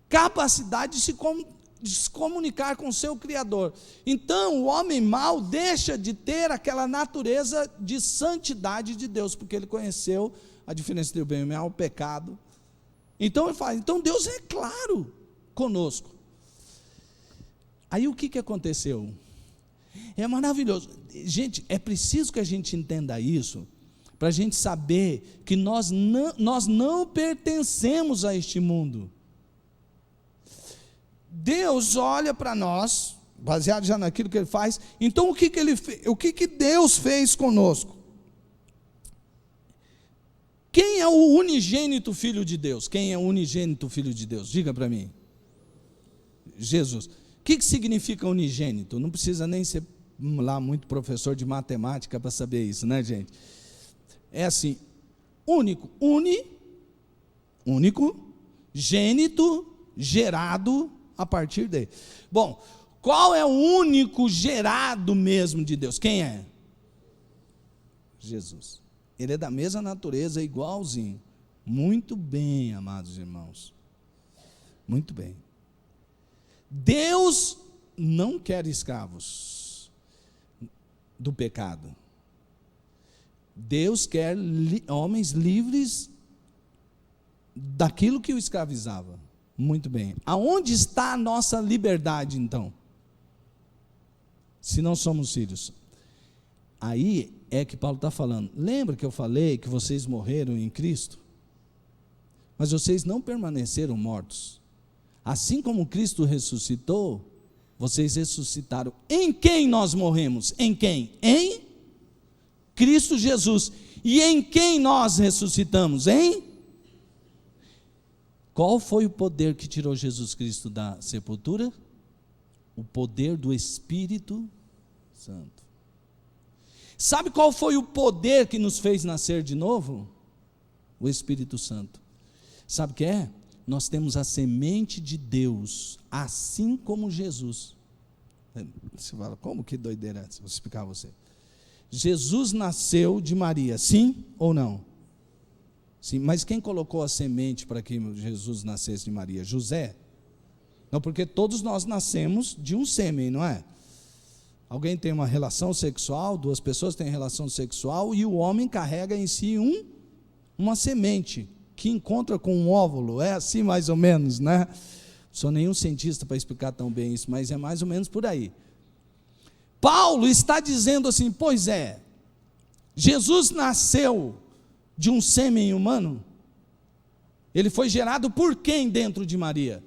I: capacidade de se comunicar com o seu Criador. Então o homem mau deixa de ter aquela natureza de santidade de Deus, porque ele conheceu a diferença entre o bem e o mal, o pecado. Então ele fala, então Deus é claro conosco. Aí o que aconteceu? É maravilhoso. Gente, é preciso que a gente entenda isso, para a gente saber que nós não pertencemos a este mundo. Deus olha para nós, baseado já naquilo que Ele faz. Então o que Deus fez conosco? Quem é o unigênito Filho de Deus? Quem é o unigênito Filho de Deus? Diga para mim. Jesus. O que significa unigênito? Não precisa nem ser lá muito professor de matemática para saber isso, né, gente? É assim, único, gênito, gerado a partir dele. Bom, qual é o único gerado mesmo de Deus? Quem é? Jesus. Ele é da mesma natureza, igualzinho. Muito bem, amados irmãos. Muito bem. Deus não quer escravos do pecado. Deus quer homens livres daquilo que o escravizava. Muito bem. Aonde está a nossa liberdade, então? Se não somos filhos. Aí é que Paulo está falando. Lembra que eu falei que vocês morreram em Cristo? Mas vocês não permaneceram mortos. Assim como Cristo ressuscitou, vocês ressuscitaram. Em quem nós morremos? Em quem? Em Cristo Jesus. E em quem nós ressuscitamos? Em? Qual foi o poder que tirou Jesus Cristo da sepultura? O poder do Espírito Santo. Sabe qual foi o poder que nos fez nascer de novo? O Espírito Santo. Sabe o que é? Nós temos a semente de Deus, assim como Jesus. Você fala, como que doideira é essa? Vou explicar a você. Jesus nasceu de Maria, sim ou não? Sim, mas quem colocou a semente para que Jesus nascesse de Maria? José? Não, porque todos nós nascemos de um sêmen, não é? Alguém tem uma relação sexual, duas pessoas têm relação sexual, e o homem carrega em si uma semente, que encontra com um óvulo, é assim mais ou menos, né? Não sou nenhum cientista para explicar tão bem isso, mas é mais ou menos por aí. Paulo está dizendo assim, pois é, Jesus nasceu de um sêmen humano? Ele foi gerado por quem dentro de Maria?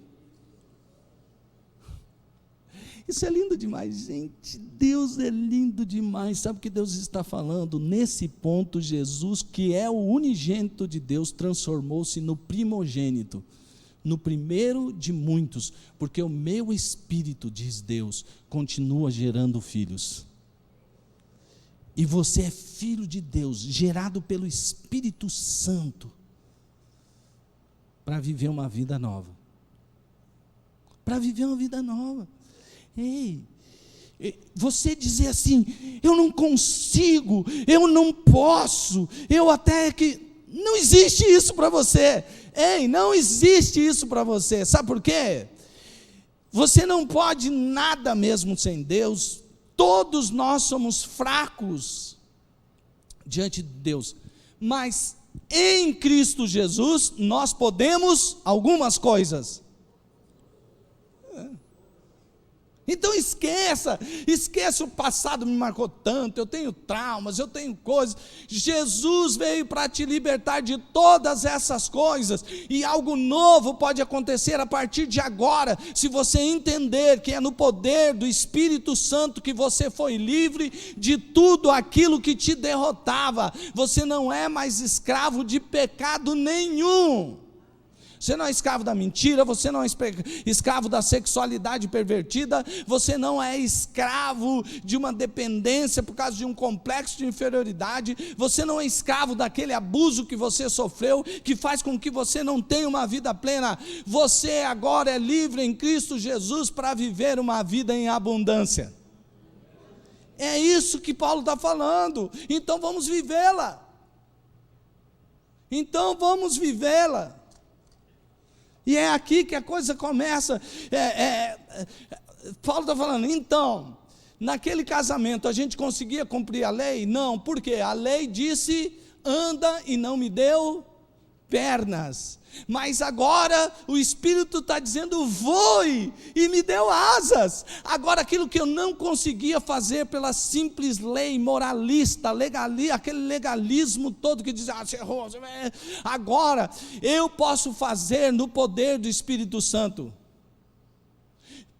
I: Isso é lindo demais, gente. Deus é lindo demais. Sabe o que Deus está falando? Nesse ponto, Jesus, que é o unigênito de Deus, transformou-se no primogênito, no primeiro de muitos, porque o meu espírito, diz Deus, continua gerando filhos. E você é filho de Deus, gerado pelo Espírito Santo, para viver uma vida nova. Para viver uma vida nova. Ei, você dizer assim, eu não consigo, eu não posso, eu até que... Não existe isso para você. Ei, não existe isso para você. Sabe por quê? Você não pode nada mesmo sem Deus. Todos nós somos fracos diante de Deus. Mas em Cristo Jesus nós podemos algumas coisas. Então esqueça o passado me marcou tanto, eu tenho traumas, eu tenho coisas. Jesus veio para te libertar de todas essas coisas, e algo novo pode acontecer a partir de agora, se você entender que é no poder do Espírito Santo que você foi livre de tudo aquilo que te derrotava. Você não é mais escravo de pecado nenhum. Você não é escravo da mentira, você não é escravo da sexualidade pervertida, você não é escravo de uma dependência por causa de um complexo de inferioridade, você não é escravo daquele abuso que você sofreu, que faz com que você não tenha uma vida plena. Você agora é livre em Cristo Jesus para viver uma vida em abundância. É isso que Paulo está falando. Então vamos vivê-la. E é aqui que a coisa começa. Paulo está falando, então, naquele casamento a gente conseguia cumprir a lei? Não, porque a lei disse, anda e não me deu pernas. Mas agora o Espírito está dizendo, voe, e me deu asas. Agora aquilo que eu não conseguia fazer pela simples lei moralista, aquele legalismo todo que diz, você errou, agora eu posso fazer no poder do Espírito Santo.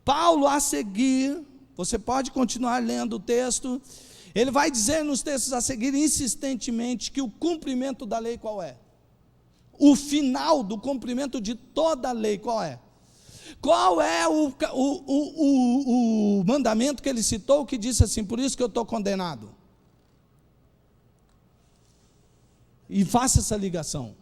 I: Paulo, a seguir, você pode continuar lendo o texto, ele vai dizer nos textos a seguir insistentemente que o cumprimento da lei qual é? O final do cumprimento de toda a lei, qual é? Qual é o mandamento que ele citou, que disse assim, por isso que eu estou condenado? E faça essa ligação.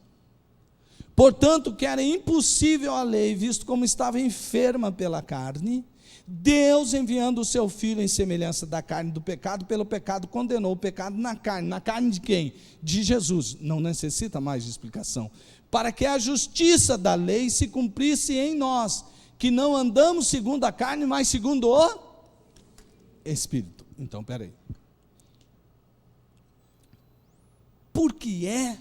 I: Portanto, que era impossível a lei, visto como estava enferma pela carne, Deus, enviando o seu Filho em semelhança da carne do pecado, pelo pecado condenou o pecado na carne de quem? De Jesus, não necessita mais de explicação, para que a justiça da lei se cumprisse em nós, que não andamos segundo a carne, mas segundo o Espírito. Então, espera aí, por que é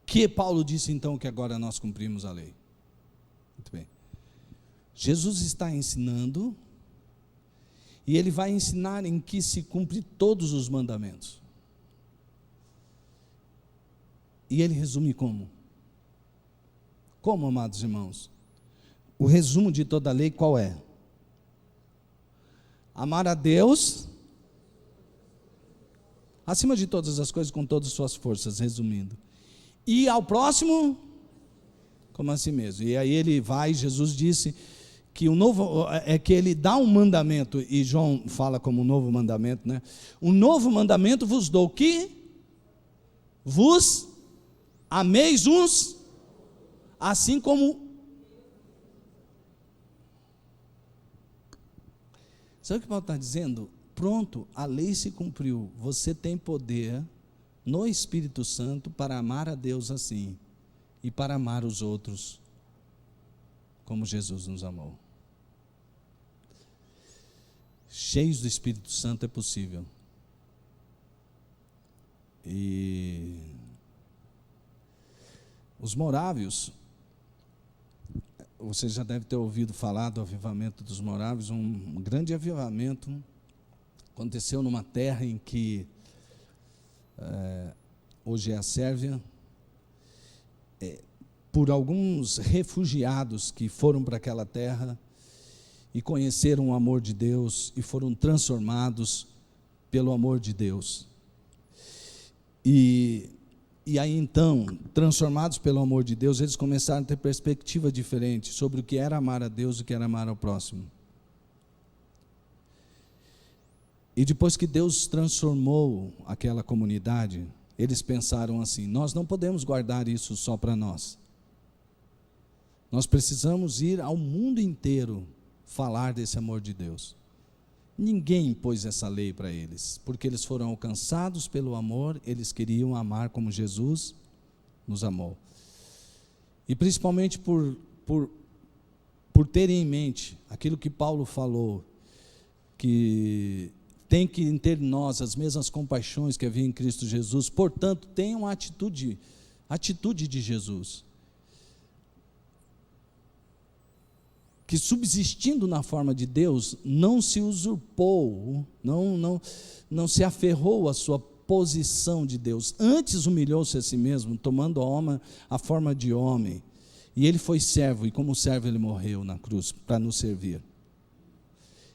I: que Paulo disse então que agora nós cumprimos a lei? Muito bem. Jesus está ensinando, e ele vai ensinar em que se cumpre todos os mandamentos. E ele resume como? Como, amados irmãos? O resumo de toda a lei qual é? Amar a Deus acima de todas as coisas, com todas as suas forças, resumindo. E ao próximo como a si mesmo. E aí ele vai, Jesus disse que o novo, que ele dá um mandamento, e João fala como um novo mandamento, né? Um novo mandamento vos dou, que vos ameis uns, assim como... Sabe o que Paulo está dizendo? Pronto, a lei se cumpriu, você tem poder no Espírito Santo para amar a Deus assim, e para amar os outros como Jesus nos amou. Cheios do Espírito Santo é possível. E os morávios, você já deve ter ouvido falar do avivamento dos morávios, um grande avivamento aconteceu numa terra em que hoje é a Sérvia. por alguns refugiados que foram para aquela terra e conheceram o amor de Deus e foram transformados pelo amor de Deus. E aí então, transformados pelo amor de Deus, eles começaram a ter perspectiva diferente sobre o que era amar a Deus e o que era amar ao próximo. E depois que Deus transformou aquela comunidade, eles pensaram assim: nós não podemos guardar isso só para nós. Nós precisamos ir ao mundo inteiro falar desse amor de Deus. Ninguém impôs essa lei para eles, porque eles foram alcançados pelo amor, eles queriam amar como Jesus nos amou. E principalmente por terem em mente aquilo que Paulo falou, que tem que ter em nós as mesmas compaixões que havia em Cristo Jesus. Portanto, tenham a atitude de Jesus, que subsistindo na forma de Deus, não se usurpou, não se aferrou à sua posição de Deus, antes humilhou-se a si mesmo, tomando a forma de homem, e ele foi servo, e como servo ele morreu na cruz, para nos servir.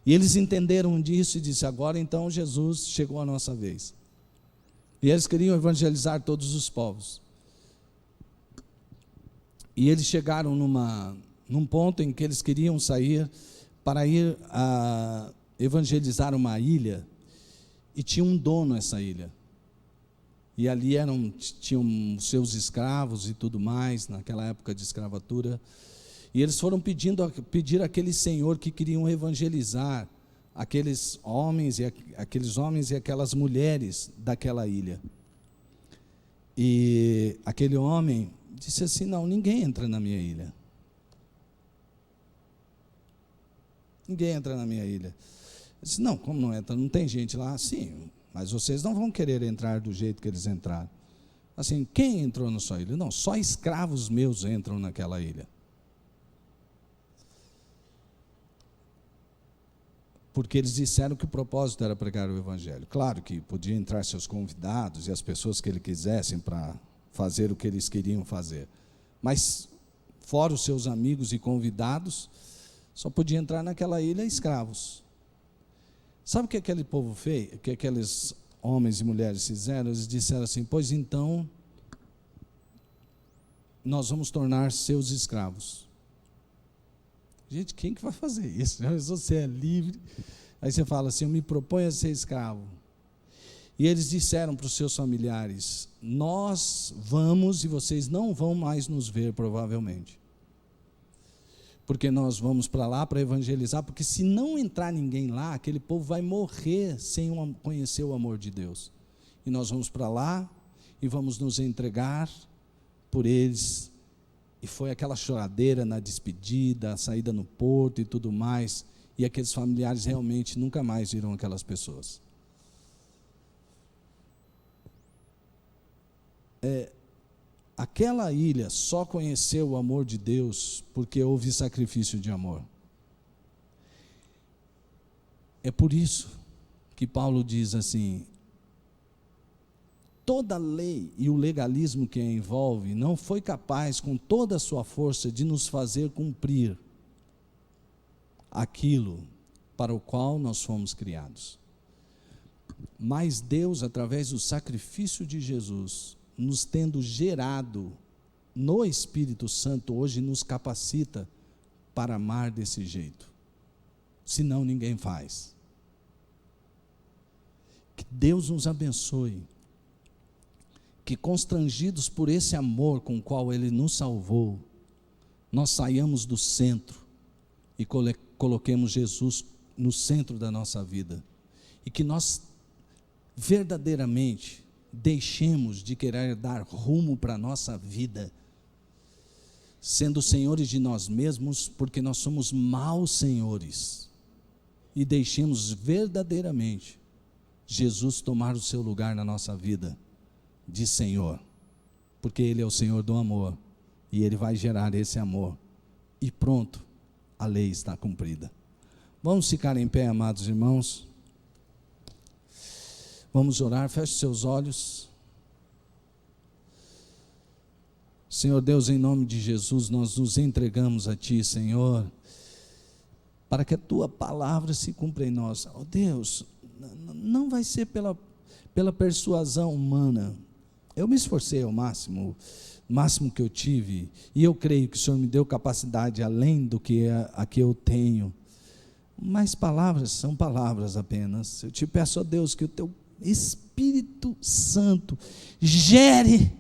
I: E eles entenderam disso e disseram: agora então Jesus chegou a nossa vez. E eles queriam evangelizar todos os povos. E eles chegaram num ponto em que eles queriam sair para ir a evangelizar uma ilha, e tinha um dono essa ilha. E ali tinham seus escravos e tudo mais, naquela época de escravatura. E eles foram pedir àquele senhor que queriam evangelizar aqueles homens e aquelas mulheres daquela ilha. E aquele homem disse assim: não, ninguém entra na minha ilha. Ninguém entra na minha ilha. Eu disse: não, como não entra? Não tem gente lá? Sim, mas vocês não vão querer entrar do jeito que eles entraram. Assim, quem entrou na sua ilha? Não, só escravos meus entram naquela ilha. Porque eles disseram que o propósito era pregar o Evangelho. Claro que podia entrar seus convidados e as pessoas que eles quisessem para fazer o que eles queriam fazer. Mas, fora os seus amigos e convidados, só podia entrar naquela ilha escravos. Sabe o que aquele povo fez? O que aqueles homens e mulheres fizeram? Eles disseram assim: pois então, nós vamos tornar seus escravos. Gente, quem que vai fazer isso? Você é livre. Aí você fala assim: eu me proponho a ser escravo. E eles disseram para os seus familiares: nós vamos e vocês não vão mais nos ver, provavelmente. Porque nós vamos para lá para evangelizar, porque se não entrar ninguém lá, aquele povo vai morrer sem conhecer o amor de Deus. E nós vamos para lá e vamos nos entregar por eles. E foi aquela choradeira na despedida, a saída no porto e tudo mais. E aqueles familiares realmente nunca mais viram aquelas pessoas. Aquela ilha só conheceu o amor de Deus porque houve sacrifício de amor. É por isso que Paulo diz assim: toda a lei e o legalismo que a envolve não foi capaz, com toda a sua força, de nos fazer cumprir aquilo para o qual nós fomos criados. Mas Deus, através do sacrifício de Jesus, nos tendo gerado no Espírito Santo, hoje nos capacita para amar desse jeito. Senão ninguém faz. Que Deus nos abençoe. Que constrangidos por esse amor com o qual Ele nos salvou, nós saiamos do centro e coloquemos Jesus no centro da nossa vida. E que nós verdadeiramente deixemos de querer dar rumo para a nossa vida, sendo senhores de nós mesmos, porque nós somos maus senhores. E deixemos verdadeiramente Jesus tomar o seu lugar na nossa vida de Senhor, porque Ele é o Senhor do amor, e Ele vai gerar esse amor, e pronto, a lei está cumprida. Vamos ficar em pé, amados irmãos, vamos orar. Feche seus olhos. Senhor Deus, em nome de Jesus, nós nos entregamos a Ti, Senhor, para que a Tua palavra se cumpra em nós. Oh Deus, não vai ser pela persuasão humana. Eu me esforcei ao máximo que eu tive, e eu creio que o Senhor me deu capacidade além do que a que eu tenho. Mas palavras são palavras apenas. Eu te peço, ó Deus, que o Teu Espírito Santo gere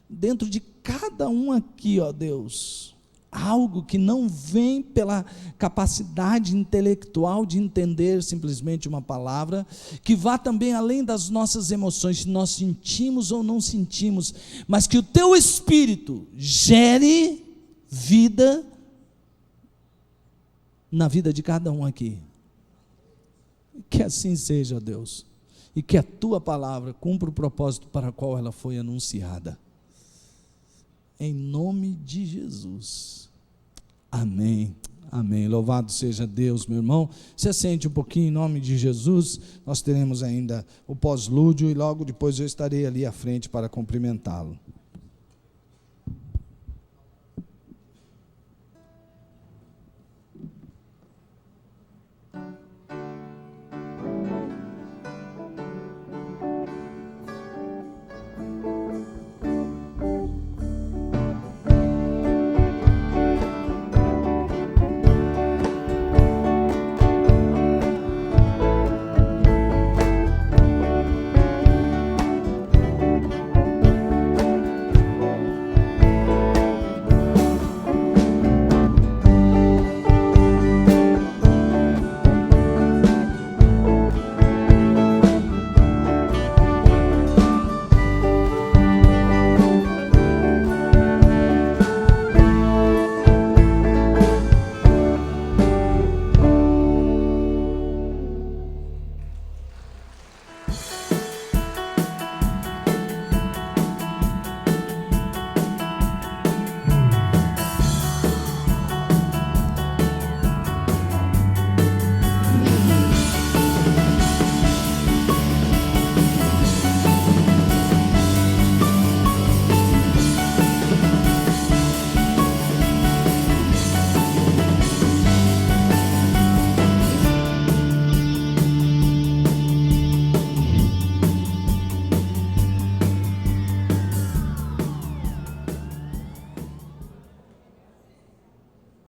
I: dentro de cada um aqui, ó Deus, algo que não vem pela capacidade intelectual de entender simplesmente uma palavra, que vá também além das nossas emoções, se nós sentimos ou não sentimos, mas que o Teu Espírito gere vida na vida de cada um aqui. Que assim seja, Deus, e que a Tua palavra cumpra o propósito para o qual ela foi anunciada. Em nome de Jesus. Amém. Amém. Louvado seja Deus, meu irmão. Se assente um pouquinho em nome de Jesus. Nós teremos ainda o pós-lúdio e logo depois eu estarei ali à frente para cumprimentá-lo.